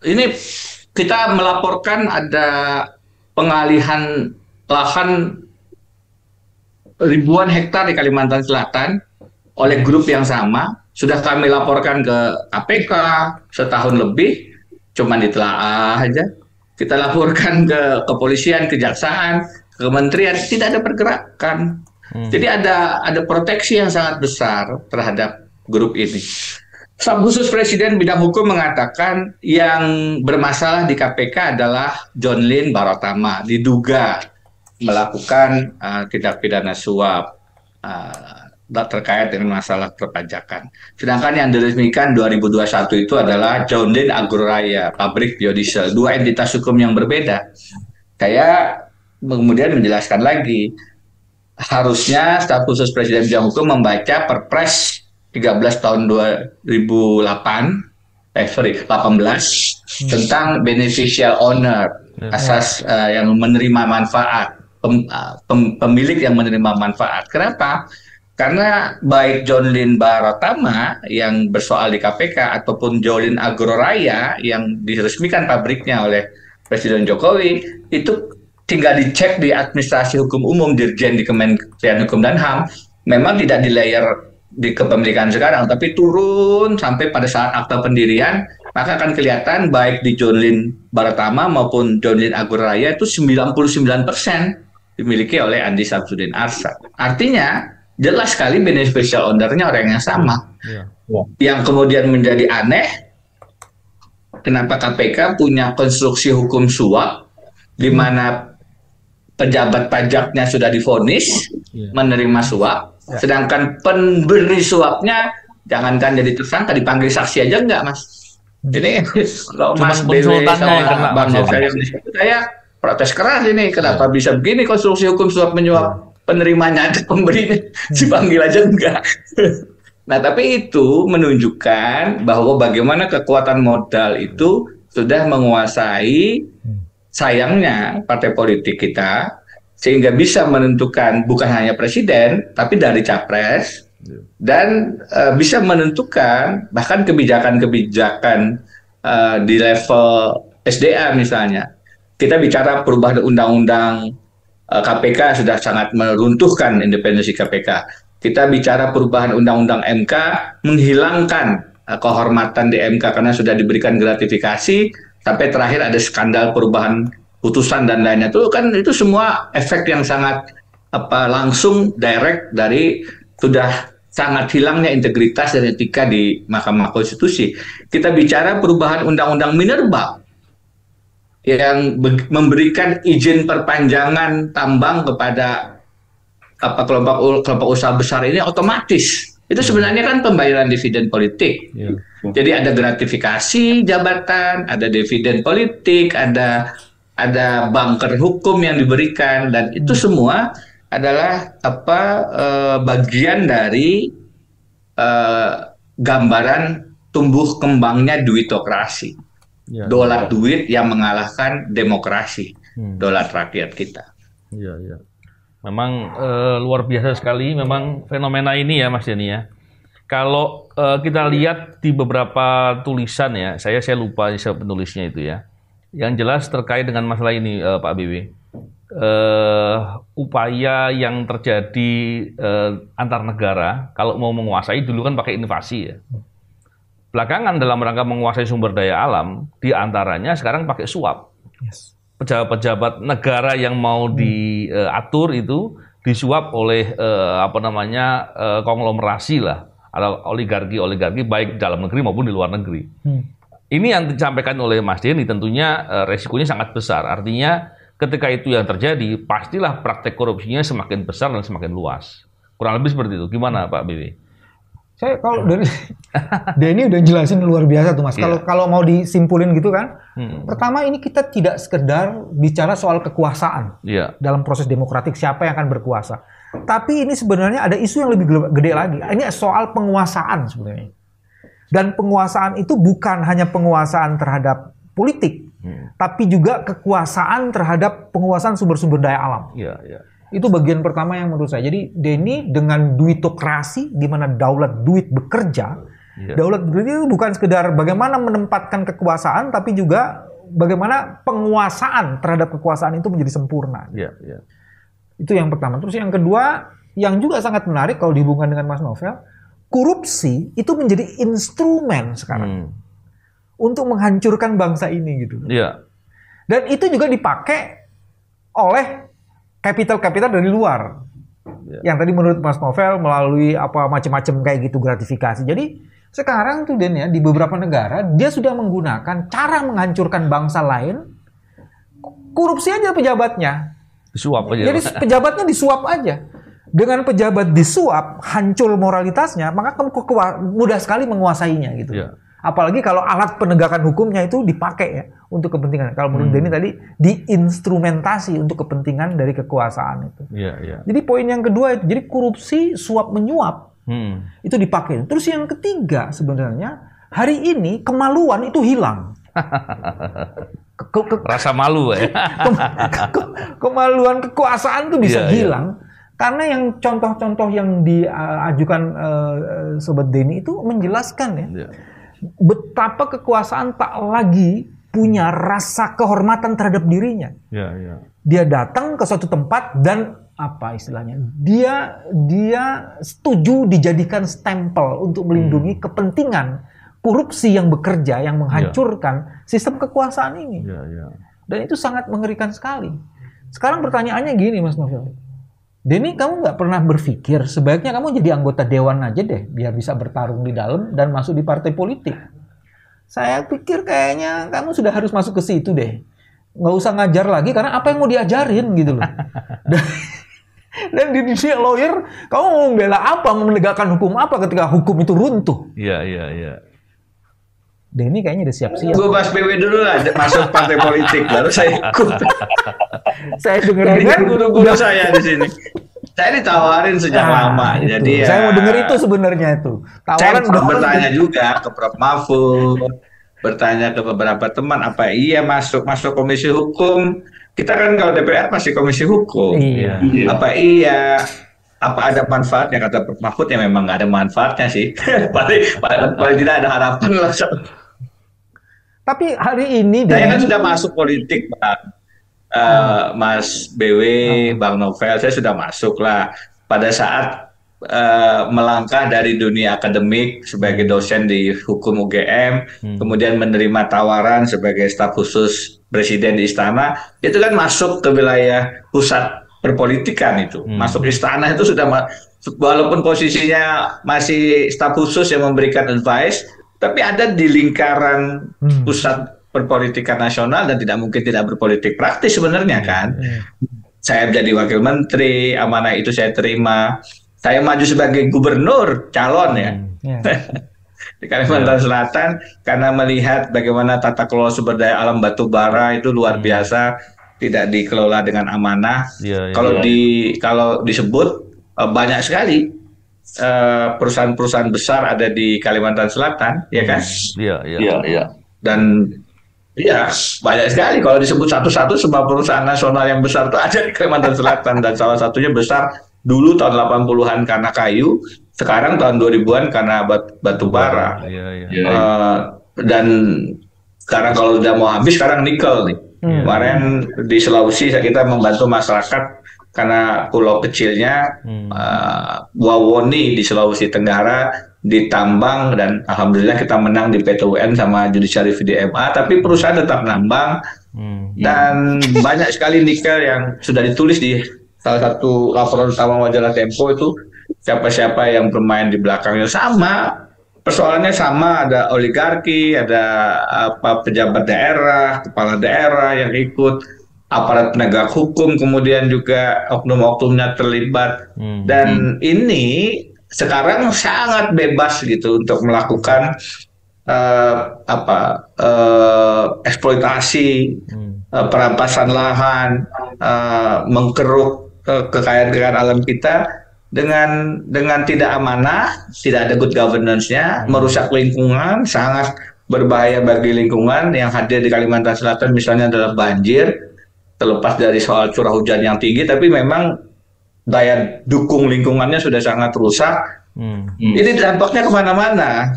Ini kita melaporkan ada pengalihan lahan ribuan hektar di Kalimantan Selatan oleh grup yang sama. Sudah kami laporkan ke KPK setahun lebih, cuma ditelaah aja. Kita laporkan ke kepolisian, kejaksaan, ke kementerian, tidak ada pergerakan. Jadi ada proteksi yang sangat besar terhadap grup ini. Staf khusus Presiden bidang hukum mengatakan yang bermasalah di KPK adalah John Lynn Barotama, diduga melakukan tindak pidana suap terkait dengan masalah perpajakan. Sedangkan yang diresmikan 2021 itu adalah John Lynn Agroraya, pabrik biodiesel, dua entitas hukum yang berbeda. Saya kemudian menjelaskan lagi, harusnya staf khusus Presiden bidang hukum membaca Perpres 13 tahun 18 tentang beneficial owner, asas yang menerima manfaat, pemilik yang menerima manfaat. Kenapa? Karena baik John Lynn Barotama yang bersoal di KPK ataupun John Lynn Agroraya yang diresmikan pabriknya oleh Presiden Jokowi, itu tinggal dicek di administrasi hukum umum Dirjen di Kementerian Hukum dan HAM, memang tidak di layer di kepemilikan sekarang, tapi turun sampai pada saat akta pendirian, maka akan kelihatan baik di John Lynn Barotama maupun John Lynn Agroraya itu 99% dimiliki oleh Andi Samsudin Arsyad. Artinya jelas sekali beneficial owner-nya orang yang sama. Yang kemudian menjadi aneh, kenapa KPK punya konstruksi hukum suap di mana pejabat pajaknya sudah divonis menerima suap, sedangkan pemberi suapnya jangankan jadi tersangka, dipanggil saksi aja enggak, Mas. Ini kalau Mas BW sama Bang Novel yang diskusi, saya protes keras ini, kenapa bisa begini konstruksi hukum suap menyuap, penerimanya ada, pemberinya dipanggil aja enggak. Nah, tapi itu menunjukkan bahwa bagaimana kekuatan modal itu sudah menguasai, sayangnya, partai politik kita, sehingga bisa menentukan bukan hanya presiden, tapi dari capres, dan bisa menentukan bahkan kebijakan-kebijakan di level SDA misalnya. Kita bicara perubahan undang-undang KPK sudah sangat meruntuhkan independensi KPK. Kita bicara perubahan undang-undang MK, menghilangkan kehormatan di MK karena sudah diberikan gratifikasi, sampai terakhir ada skandal perubahan putusan dan lainnya. Itu semua efek yang sangat langsung direct dari sudah sangat hilangnya integritas dan etika di Mahkamah Konstitusi. Kita bicara perubahan undang-undang minerba yang memberikan izin perpanjangan tambang kepada kelompok usaha besar ini otomatis. Itu sebenarnya kan pembayaran dividen politik. Jadi ada gratifikasi jabatan, ada dividen politik, ada bunker hukum yang diberikan, dan itu semua adalah bagian dari gambaran tumbuh kembangnya duitokrasi. Dolar duit yang mengalahkan demokrasi, dolar rakyat kita. Memang luar biasa sekali memang fenomena ini ya, Mas Denny ya. Kalau kita lihat di beberapa tulisan ya, saya lupa siapa penulisnya itu ya. Yang jelas terkait dengan masalah ini Pak BW. Upaya yang terjadi antar negara kalau mau menguasai, dulu kan pakai invasi ya. Belakangan dalam rangka menguasai sumber daya alam, diantaranya sekarang pakai suap. Pejabat-pejabat negara yang mau diatur itu disuap oleh konglomerasi lah, atau oligarki baik dalam negeri maupun di luar negeri. Ini yang disampaikan oleh Mas Denny tentunya resikonya sangat besar. Artinya ketika itu yang terjadi, pastilah praktek korupsinya semakin besar dan semakin luas. Kurang lebih seperti itu. Gimana Pak BW? Saya kalau dari Denny udah jelasin luar biasa tuh Mas. Kalau mau disimpulin gitu kan, pertama ini kita tidak sekedar bicara soal kekuasaan dalam proses demokratik, siapa yang akan berkuasa. Tapi ini sebenarnya ada isu yang lebih gede lagi. Ini soal penguasaan sebenarnya. Dan penguasaan itu bukan hanya penguasaan terhadap politik, tapi juga kekuasaan terhadap penguasaan sumber-sumber daya alam. Itu bagian pertama yang menurut saya. Jadi Denny dengan duitokrasi, di mana daulat duit bekerja, Daulat berdiri itu bukan sekedar bagaimana menempatkan kekuasaan, tapi juga bagaimana penguasaan terhadap kekuasaan itu menjadi sempurna. Itu yang pertama. Terus yang kedua, yang juga sangat menarik kalau dihubungkan dengan Mas Novel, korupsi itu menjadi instrumen sekarang untuk menghancurkan bangsa ini gitu. Dan itu juga dipakai oleh kapital-kapital dari luar. Yang tadi menurut Mas Novel melalui apa macam-macam kayak gitu gratifikasi. Jadi sekarang tuh Den ya, di beberapa negara dia sudah menggunakan cara menghancurkan bangsa lain, korupsi aja pejabatnya. Disuap aja. Jadi pejabatnya disuap aja. Dengan pejabat disuap, hancur moralitasnya, maka kamu mudah sekali menguasainya gitu. Apalagi kalau alat penegakan hukumnya itu dipakai ya untuk kepentingan. Kalau menurut Denny tadi diinstrumentasi untuk kepentingan dari kekuasaan itu. Jadi poin yang kedua itu, jadi korupsi suap menyuap. Itu dipakai. Terus yang ketiga sebenarnya hari ini kemaluan itu hilang. Rasa malu ya. Kemaluan kekuasaan itu bisa hilang karena yang contoh-contoh yang diajukan Sobat Denny itu menjelaskan ya betapa kekuasaan tak lagi punya rasa kehormatan terhadap dirinya. Dia datang ke suatu tempat dan apa istilahnya? Dia setuju dijadikan stempel untuk melindungi kepentingan korupsi yang bekerja, yang menghancurkan sistem kekuasaan ini. Dan itu sangat mengerikan sekali. Sekarang pertanyaannya gini, Mas Novel. Denny, kamu nggak pernah berpikir sebaiknya kamu jadi anggota dewan aja deh, biar bisa bertarung di dalam dan masuk di partai politik. Saya pikir kayaknya kamu sudah harus masuk ke situ deh. Nggak usah ngajar lagi, karena apa yang mau diajarin gitu loh. Dan di dunia lawyer, kamu mau membela apa, mau menegakkan hukum apa ketika hukum itu runtuh? Denny kayaknya udah siap-siap. Gue bahas BW dulu lah, masuk partai politik, baru saya ikut. Saya dengar guru-guru saya di sini. Saya ditawarin sejak lama, itu. Jadi saya mau denger itu sebenarnya itu. Tawaran saya bertanya juga ke Prof. Mahfud, bertanya ke beberapa teman, apa iya masuk komisi hukum? Kita kan kalau DPR masih komisi hukum. Apa iya? Apa ada manfaatnya? Kata Prof. Mahfud ya memang nggak ada manfaatnya sih. paling tidak ada harapan lah. Tapi hari ini saya kan sudah masuk politik, Bang. Mas BW, Bang Novel, saya sudah masuk lah. Pada saat melangkah dari dunia akademik sebagai dosen di hukum UGM, kemudian menerima tawaran sebagai staf khusus Presiden di Istana, itu kan masuk ke wilayah pusat perpolitikan itu. Masuk Istana itu sudah, walaupun posisinya masih staf khusus yang memberikan advice, tapi ada di lingkaran pusat perpolitikan nasional dan tidak mungkin tidak berpolitik praktis sebenarnya kan. Saya jadi wakil menteri, amanah itu saya terima. Saya maju sebagai gubernur calon ya. Di Kalimantan Selatan karena melihat bagaimana tata kelola sumber daya alam batu bara itu luar biasa, tidak dikelola dengan amanah. Kalau disebut banyak sekali perusahaan-perusahaan besar ada di Kalimantan Selatan, ya kan? Dan banyak sekali kalau disebut satu-satu semua perusahaan nasional yang besar itu ada di Kalimantan Selatan dan salah satunya besar dulu tahun 80-an karena kayu, sekarang tahun 2000-an karena batu bara. Dan sekarang kalau udah mau habis sekarang nikel nih. Kemarin di Sulawesi kita membantu masyarakat karena pulau kecilnya Wawoni di Sulawesi Tenggara ditambang dan alhamdulillah kita menang di PT-UN sama judicial review di MA, tapi perusahaan tetap nambang dan banyak sekali nikel yang sudah ditulis di salah satu laporan utama majalah Tempo itu siapa-siapa yang bermain di belakangnya sama. Persoalannya sama, ada oligarki, ada pejabat daerah, kepala daerah yang ikut, aparat penegak hukum, kemudian juga oknum-oknumnya terlibat. Dan ini sekarang sangat bebas gitu untuk melakukan eksploitasi, perampasan lahan, mengkeruk kekayaan alam kita dengan tidak amanah, tidak ada good governance-nya, merusak lingkungan, sangat berbahaya bagi lingkungan. Yang hadir di Kalimantan Selatan misalnya adalah banjir, terlepas dari soal curah hujan yang tinggi, tapi memang daya dukung lingkungannya sudah sangat rusak Ini dampaknya kemana-mana.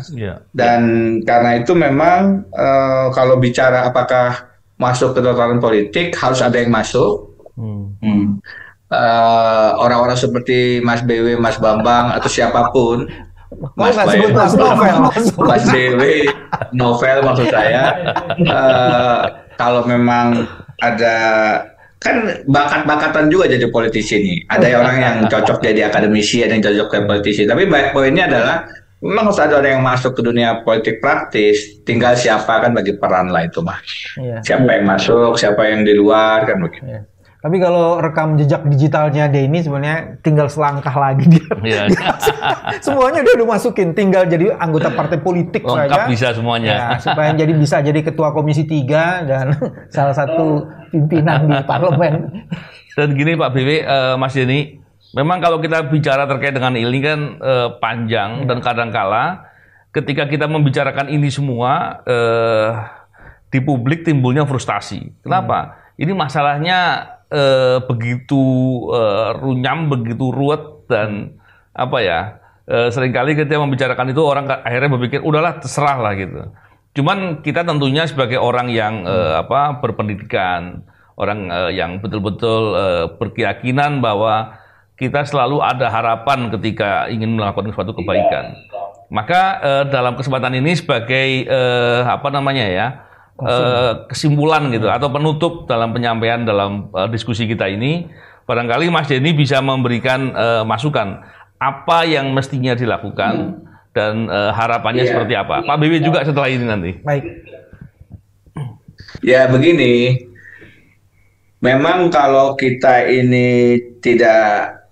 Dan karena itu memang kalau bicara apakah masuk ke tataran politik, harus ada yang masuk. Orang-orang seperti Mas BW, Mas Bambang, atau siapapun, Mas BW, Novel maksud saya, kalau memang ada, kan bakat-bakatan juga jadi politisi nih. Ada orang yang cocok jadi akademisi, ada yang cocok jadi politisi. Tapi poinnya adalah memang harus ada orang yang masuk ke dunia politik praktis. Tinggal siapa kan bagi peran lah itu mah. Siapa yang masuk, siapa yang di luar kan begitu. Tapi kalau rekam jejak digitalnya Denny sebenarnya tinggal selangkah lagi dia. Semuanya dia udah masukin, tinggal jadi anggota partai politik lengkap saja. Bisa semuanya. Supaya bisa jadi ketua Komisi 3 dan salah satu pimpinan di parlemen. Dan gini Pak BW, Mas Denny, memang kalau kita bicara terkait dengan ini kan panjang dan kadangkala ketika kita membicarakan ini semua di publik timbulnya frustasi. Kenapa? Ini masalahnya begitu runyam, begitu ruwet dan seringkali ketika membicarakan itu orang akhirnya berpikir udahlah terserah lah gitu. Cuman kita tentunya sebagai orang yang berpendidikan, orang yang betul-betul berkeyakinan bahwa kita selalu ada harapan ketika ingin melakukan suatu kebaikan. Maka dalam kesempatan ini sebagai kesimpulan gitu atau penutup dalam penyampaian dalam diskusi kita ini, barangkali Mas Denny bisa memberikan masukan apa yang mestinya dilakukan dan harapannya seperti apa. Pak BW juga setelah ini nanti. Baik. Ya begini, memang kalau kita ini tidak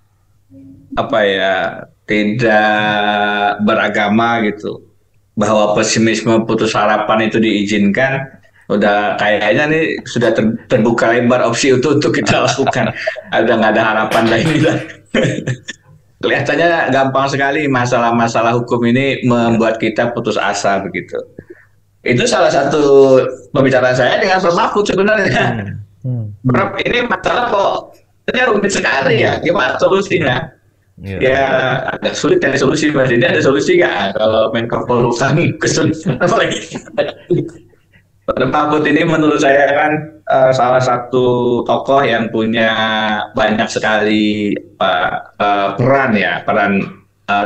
tidak beragama gitu, bahwa pesimisme putus harapan itu diizinkan, udah kayaknya nih sudah terbuka lebar opsi untuk kita lakukan. Udah nggak ada harapan lagi lah. Kelihatannya gampang sekali masalah-masalah hukum ini membuat kita putus asa begitu. Itu salah satu pembicaraan saya dengan Prof. Mahfud sebenarnya. Prof, ini masalah kok ternyata rumit sekali ya. Gimana solusinya? Ya agak sulit cari solusi, Mas. Ini ada solusi nggak? Kalau Menko Polhukam kesulitan apa lagi? Prof. Mahfud ini menurut saya kan salah satu tokoh yang punya banyak sekali peran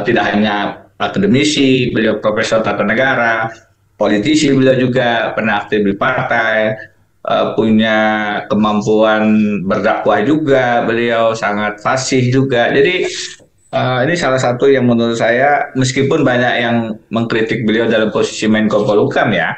tidak hanya akademisi, beliau profesor tata negara, politisi, beliau juga pernah aktif di partai, punya kemampuan berdakwah juga, beliau sangat fasih juga. Jadi ini salah satu yang menurut saya, meskipun banyak yang mengkritik beliau dalam posisi Menko Polhukam ya,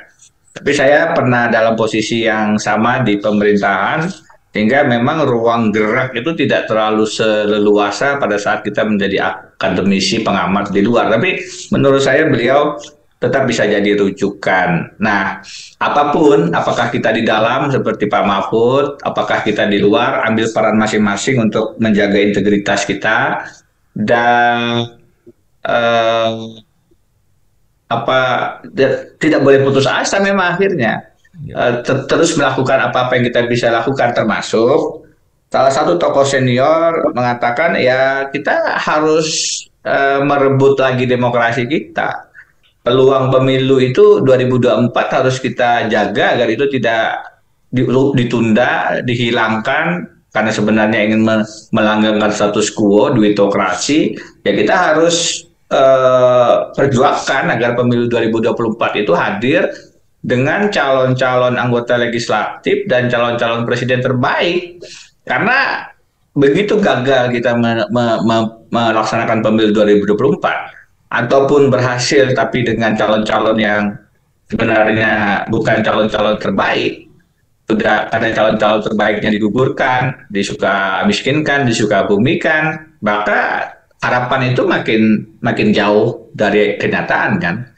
tapi saya pernah dalam posisi yang sama di pemerintahan, sehingga memang ruang gerak itu tidak terlalu seleluasa pada saat kita menjadi akademisi pengamat di luar. Tapi menurut saya beliau tetap bisa jadi rujukan. Nah, apapun, apakah kita di dalam seperti Pak Mahfud, apakah kita di luar, ambil peran masing-masing untuk menjaga integritas kita dan tidak boleh putus asa memang akhirnya. Terus melakukan apa-apa yang kita bisa lakukan, termasuk salah satu tokoh senior mengatakan ya kita harus merebut lagi demokrasi kita. Peluang pemilu itu 2024 harus kita jaga agar itu tidak ditunda, dihilangkan, karena sebenarnya ingin melanggengkan status quo, duitokrasi. Ya kita harus perjuangkan agar pemilu 2024 itu hadir dengan calon-calon anggota legislatif dan calon-calon presiden terbaik. Karena begitu gagal kita melaksanakan pemilu 2024 ataupun berhasil tapi dengan calon-calon yang sebenarnya bukan calon-calon terbaik, sudah ada calon-calon terbaiknya digugurkan, disuka miskinkan, disuka bumikan, maka harapan itu makin jauh dari kenyataan kan.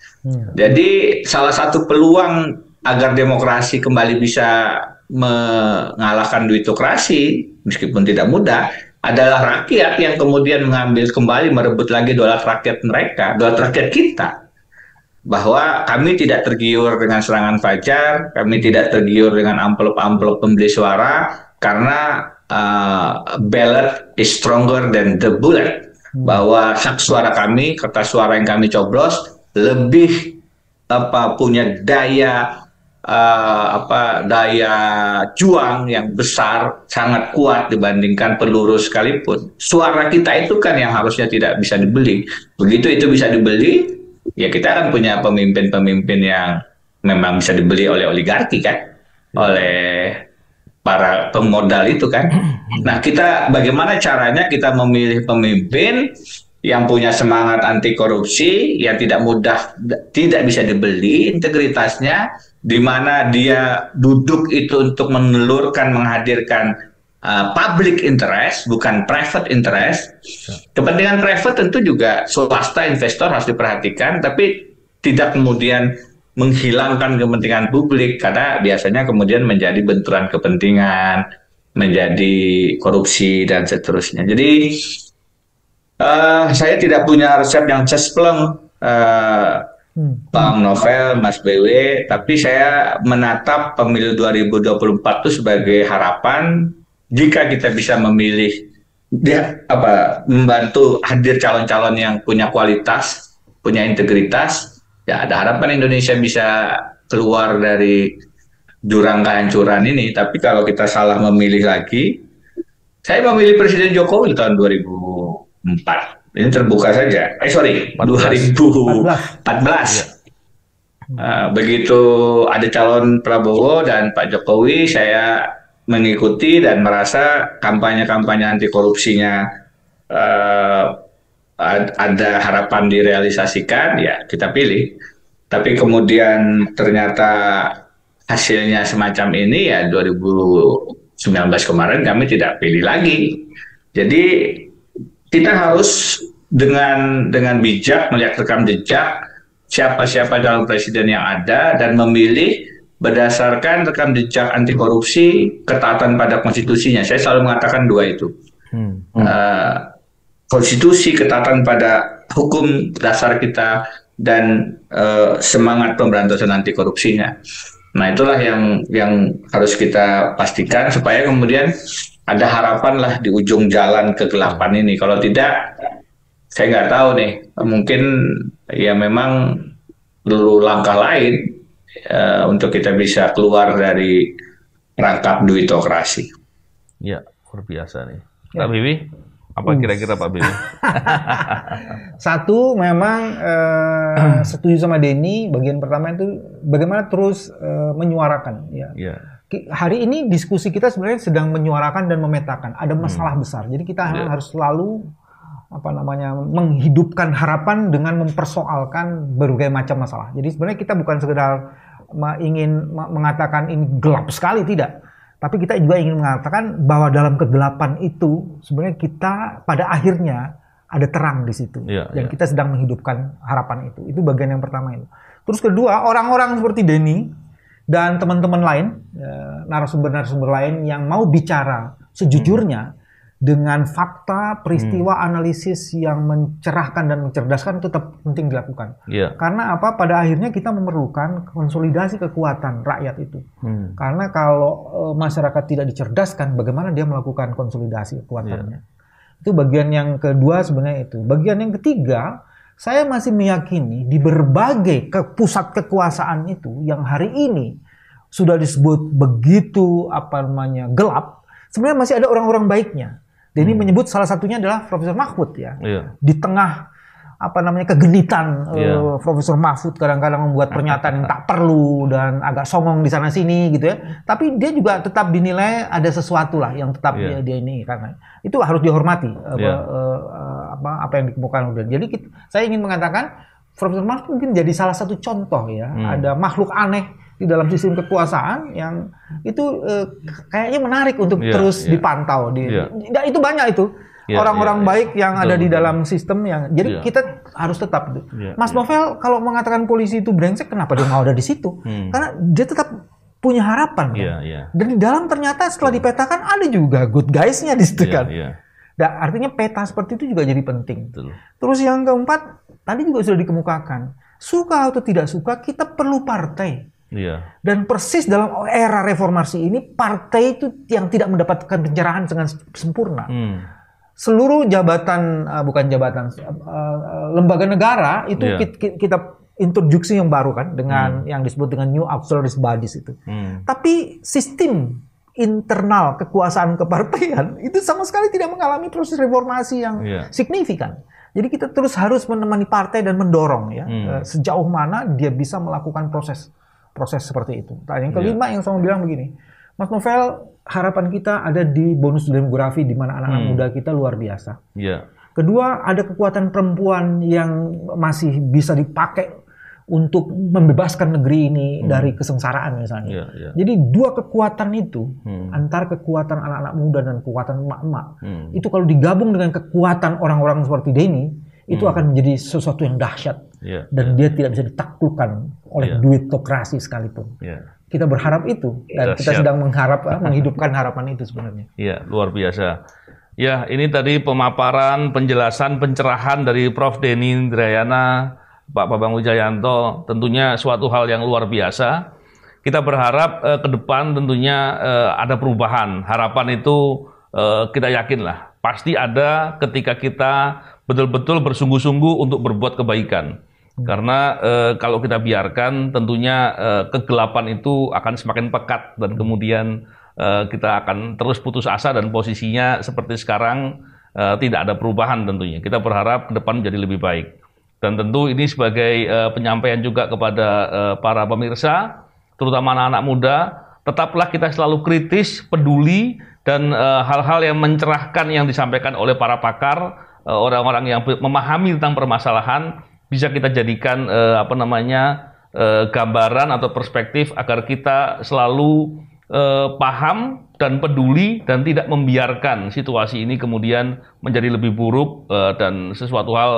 Jadi salah satu peluang agar demokrasi kembali bisa mengalahkan duitokrasi, meskipun tidak mudah, adalah rakyat yang kemudian mengambil kembali, merebut lagi dolar rakyat mereka, dolar rakyat kita. Bahwa kami tidak tergiur dengan serangan fajar, kami tidak tergiur dengan amplop-amplop pembeli suara, karena ballot is stronger than the bullet. bahwa hak suara kami, kertas suara yang kami coblos lebih punya daya daya juang yang besar, sangat kuat dibandingkan peluru sekalipun. Suara kita itu kan yang harusnya tidak bisa dibeli. Begitu itu bisa dibeli, ya kita akan punya pemimpin-pemimpin yang memang bisa dibeli oleh oligarki kan, oleh para pemodal itu kan. Nah, kita bagaimana caranya kita memilih pemimpin yang punya semangat anti korupsi, yang tidak bisa dibeli integritasnya, di mana dia duduk itu untuk menelurkan, menghadirkan public interest, bukan private interest. Kepentingan private tentu juga swasta, investor harus diperhatikan, tapi tidak kemudian menghilangkan kepentingan publik, karena biasanya kemudian menjadi benturan kepentingan, menjadi korupsi, dan seterusnya. Jadi, saya tidak punya resep yang cespleng, Bang Novel, Mas BW, tapi saya menatap pemilu 2024 itu sebagai harapan jika kita bisa memilih, membantu hadir calon-calon yang punya kualitas, punya integritas, ya ada harapan Indonesia bisa keluar dari jurang kehancuran ini. Tapi kalau kita salah memilih lagi, saya memilih Presiden Jokowi tahun 2004. Ini terbuka saja. 2014. Begitu ada calon Prabowo dan Pak Jokowi, saya mengikuti dan merasa kampanye-kampanye anti korupsinya ada harapan direalisasikan, ya kita pilih. Tapi kemudian ternyata hasilnya semacam ini, ya 2019 kemarin kami tidak pilih lagi. Jadi kita harus dengan bijak melihat rekam jejak siapa-siapa calon presiden yang ada dan memilih berdasarkan rekam jejak anti korupsi, ketaatan pada konstitusinya. Saya selalu mengatakan dua itu. Konstitusi, ketaatan pada hukum dasar kita, dan semangat pemberantasan anti korupsinya. Nah, itulah yang harus kita pastikan supaya kemudian ada harapan lah di ujung jalan kegelapan ini. Kalau tidak, saya nggak tahu nih, mungkin ya memang perlu langkah lain untuk kita bisa keluar dari perangkap duitokrasi. Ya, luar biasa nih. Pak Bibi, apa kira-kira Pak Bibi? Satu, memang setuju sama Denny. Bagian pertama itu bagaimana terus menyuarakan. Hari ini diskusi kita sebenarnya sedang menyuarakan dan memetakan. Ada masalah besar. Jadi kita harus selalu menghidupkan harapan dengan mempersoalkan berbagai macam masalah. Jadi sebenarnya kita bukan sekedar ingin mengatakan ini gelap sekali, tidak. Tapi kita juga ingin mengatakan bahwa dalam kegelapan itu sebenarnya kita pada akhirnya ada terang di situ. Dan kita sedang menghidupkan harapan itu. Itu bagian yang pertama itu. Terus kedua, orang-orang seperti Denny dan teman-teman lain, narasumber-narasumber lain yang mau bicara sejujurnya dengan fakta, peristiwa, analisis yang mencerahkan dan mencerdaskan, tetap penting dilakukan. Karena apa? Pada akhirnya kita memerlukan konsolidasi kekuatan rakyat itu. Karena kalau masyarakat tidak dicerdaskan, bagaimana dia melakukan konsolidasi kekuatannya? Itu bagian yang kedua sebenarnya itu. Bagian yang ketiga, saya masih meyakini di berbagai pusat kekuasaan itu yang hari ini sudah disebut begitu gelap, sebenarnya masih ada orang-orang baiknya. Dan ini menyebut salah satunya adalah Profesor Mahfud ya. Di tengah kegenitan Profesor Mahfud kadang-kadang membuat pernyataan yang tak perlu dan agak songong di sana sini gitu ya. Tapi dia juga tetap dinilai ada sesuatu lah yang tetap dia ini, karena itu harus dihormati apa yang dikemukakan. Jadi saya ingin mengatakan Profesor Mahfud mungkin jadi salah satu contoh ya. Ada makhluk aneh di dalam sistem kekuasaan yang itu kayaknya menarik untuk terus dipantau. Itu banyak itu orang-orang baik yang ada di dalam sistem yang. Jadi kita harus tetap. Mas Novel kalau mengatakan polisi itu brengsek, kenapa dia mau ada di situ? Karena dia tetap punya harapan. Dan di dalam ternyata setelah dipetakan ada juga good guys-nya di situ kan. Dan artinya peta seperti itu juga jadi penting. Terus yang keempat, tadi juga sudah dikemukakan. Suka atau tidak suka, kita perlu partai. Dan persis dalam era reformasi ini, partai itu yang tidak mendapatkan pencerahan dengan sempurna. seluruh jabatan, bukan jabatan, lembaga negara itu kita introduksi yang baru kan dengan yang disebut dengan New Auxiliary Bodies itu. Tapi sistem internal kekuasaan kepartaian itu sama sekali tidak mengalami proses reformasi yang signifikan. Jadi kita terus harus menemani partai dan mendorong ya sejauh mana dia bisa melakukan proses seperti itu. Nah, yang kelima yang saya mau bilang begini, Mas Novel, harapan kita ada di bonus demografi di mana anak-anak muda kita luar biasa. Kedua, ada kekuatan perempuan yang masih bisa dipakai untuk membebaskan negeri ini dari kesengsaraan misalnya. Jadi dua kekuatan itu, antara kekuatan anak-anak muda dan kekuatan emak-emak, itu kalau digabung dengan kekuatan orang-orang seperti Denny, itu akan menjadi sesuatu yang dahsyat. Dan dia tidak bisa ditaklukkan oleh duitokrasi sekalipun. Kita berharap itu, dan kita sedang menghidupkan harapan itu sebenarnya. Iya, luar biasa. Ya, ini tadi pemaparan, penjelasan, pencerahan dari Prof. Denny Indrayana, Pak Bambang Wijayanto, tentunya suatu hal yang luar biasa. Kita berharap ke depan tentunya ada perubahan. Harapan itu kita yakinlah pasti ada ketika kita betul-betul bersungguh-sungguh untuk berbuat kebaikan. Karena kalau kita biarkan tentunya kegelapan itu akan semakin pekat dan kemudian kita akan terus putus asa dan posisinya seperti sekarang tidak ada perubahan tentunya. Kita berharap ke depan menjadi lebih baik. Dan tentu ini sebagai penyampaian juga kepada para pemirsa, terutama anak-anak muda, tetaplah kita selalu kritis, peduli, dan hal-hal yang mencerahkan yang disampaikan oleh para pakar, orang-orang yang memahami tentang permasalahan, bisa kita jadikan gambaran atau perspektif agar kita selalu paham dan peduli dan tidak membiarkan situasi ini kemudian menjadi lebih buruk dan sesuatu hal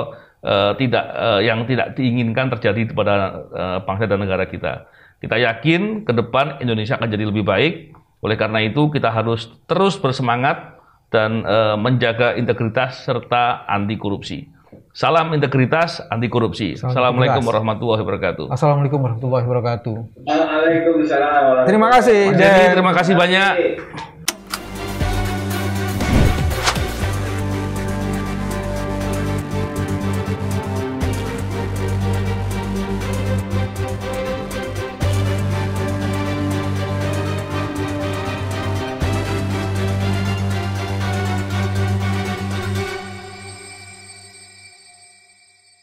yang tidak diinginkan terjadi kepada bangsa dan negara kita. Kita yakin ke depan Indonesia akan jadi lebih baik. Oleh karena itu kita harus terus bersemangat dan menjaga integritas serta anti korupsi. Salam integritas, anti korupsi. Assalamualaikum warahmatullahi wabarakatuh. Assalamualaikum warahmatullahi wabarakatuh. Waalaikumsalam. Terima kasih. Terima kasih banyak.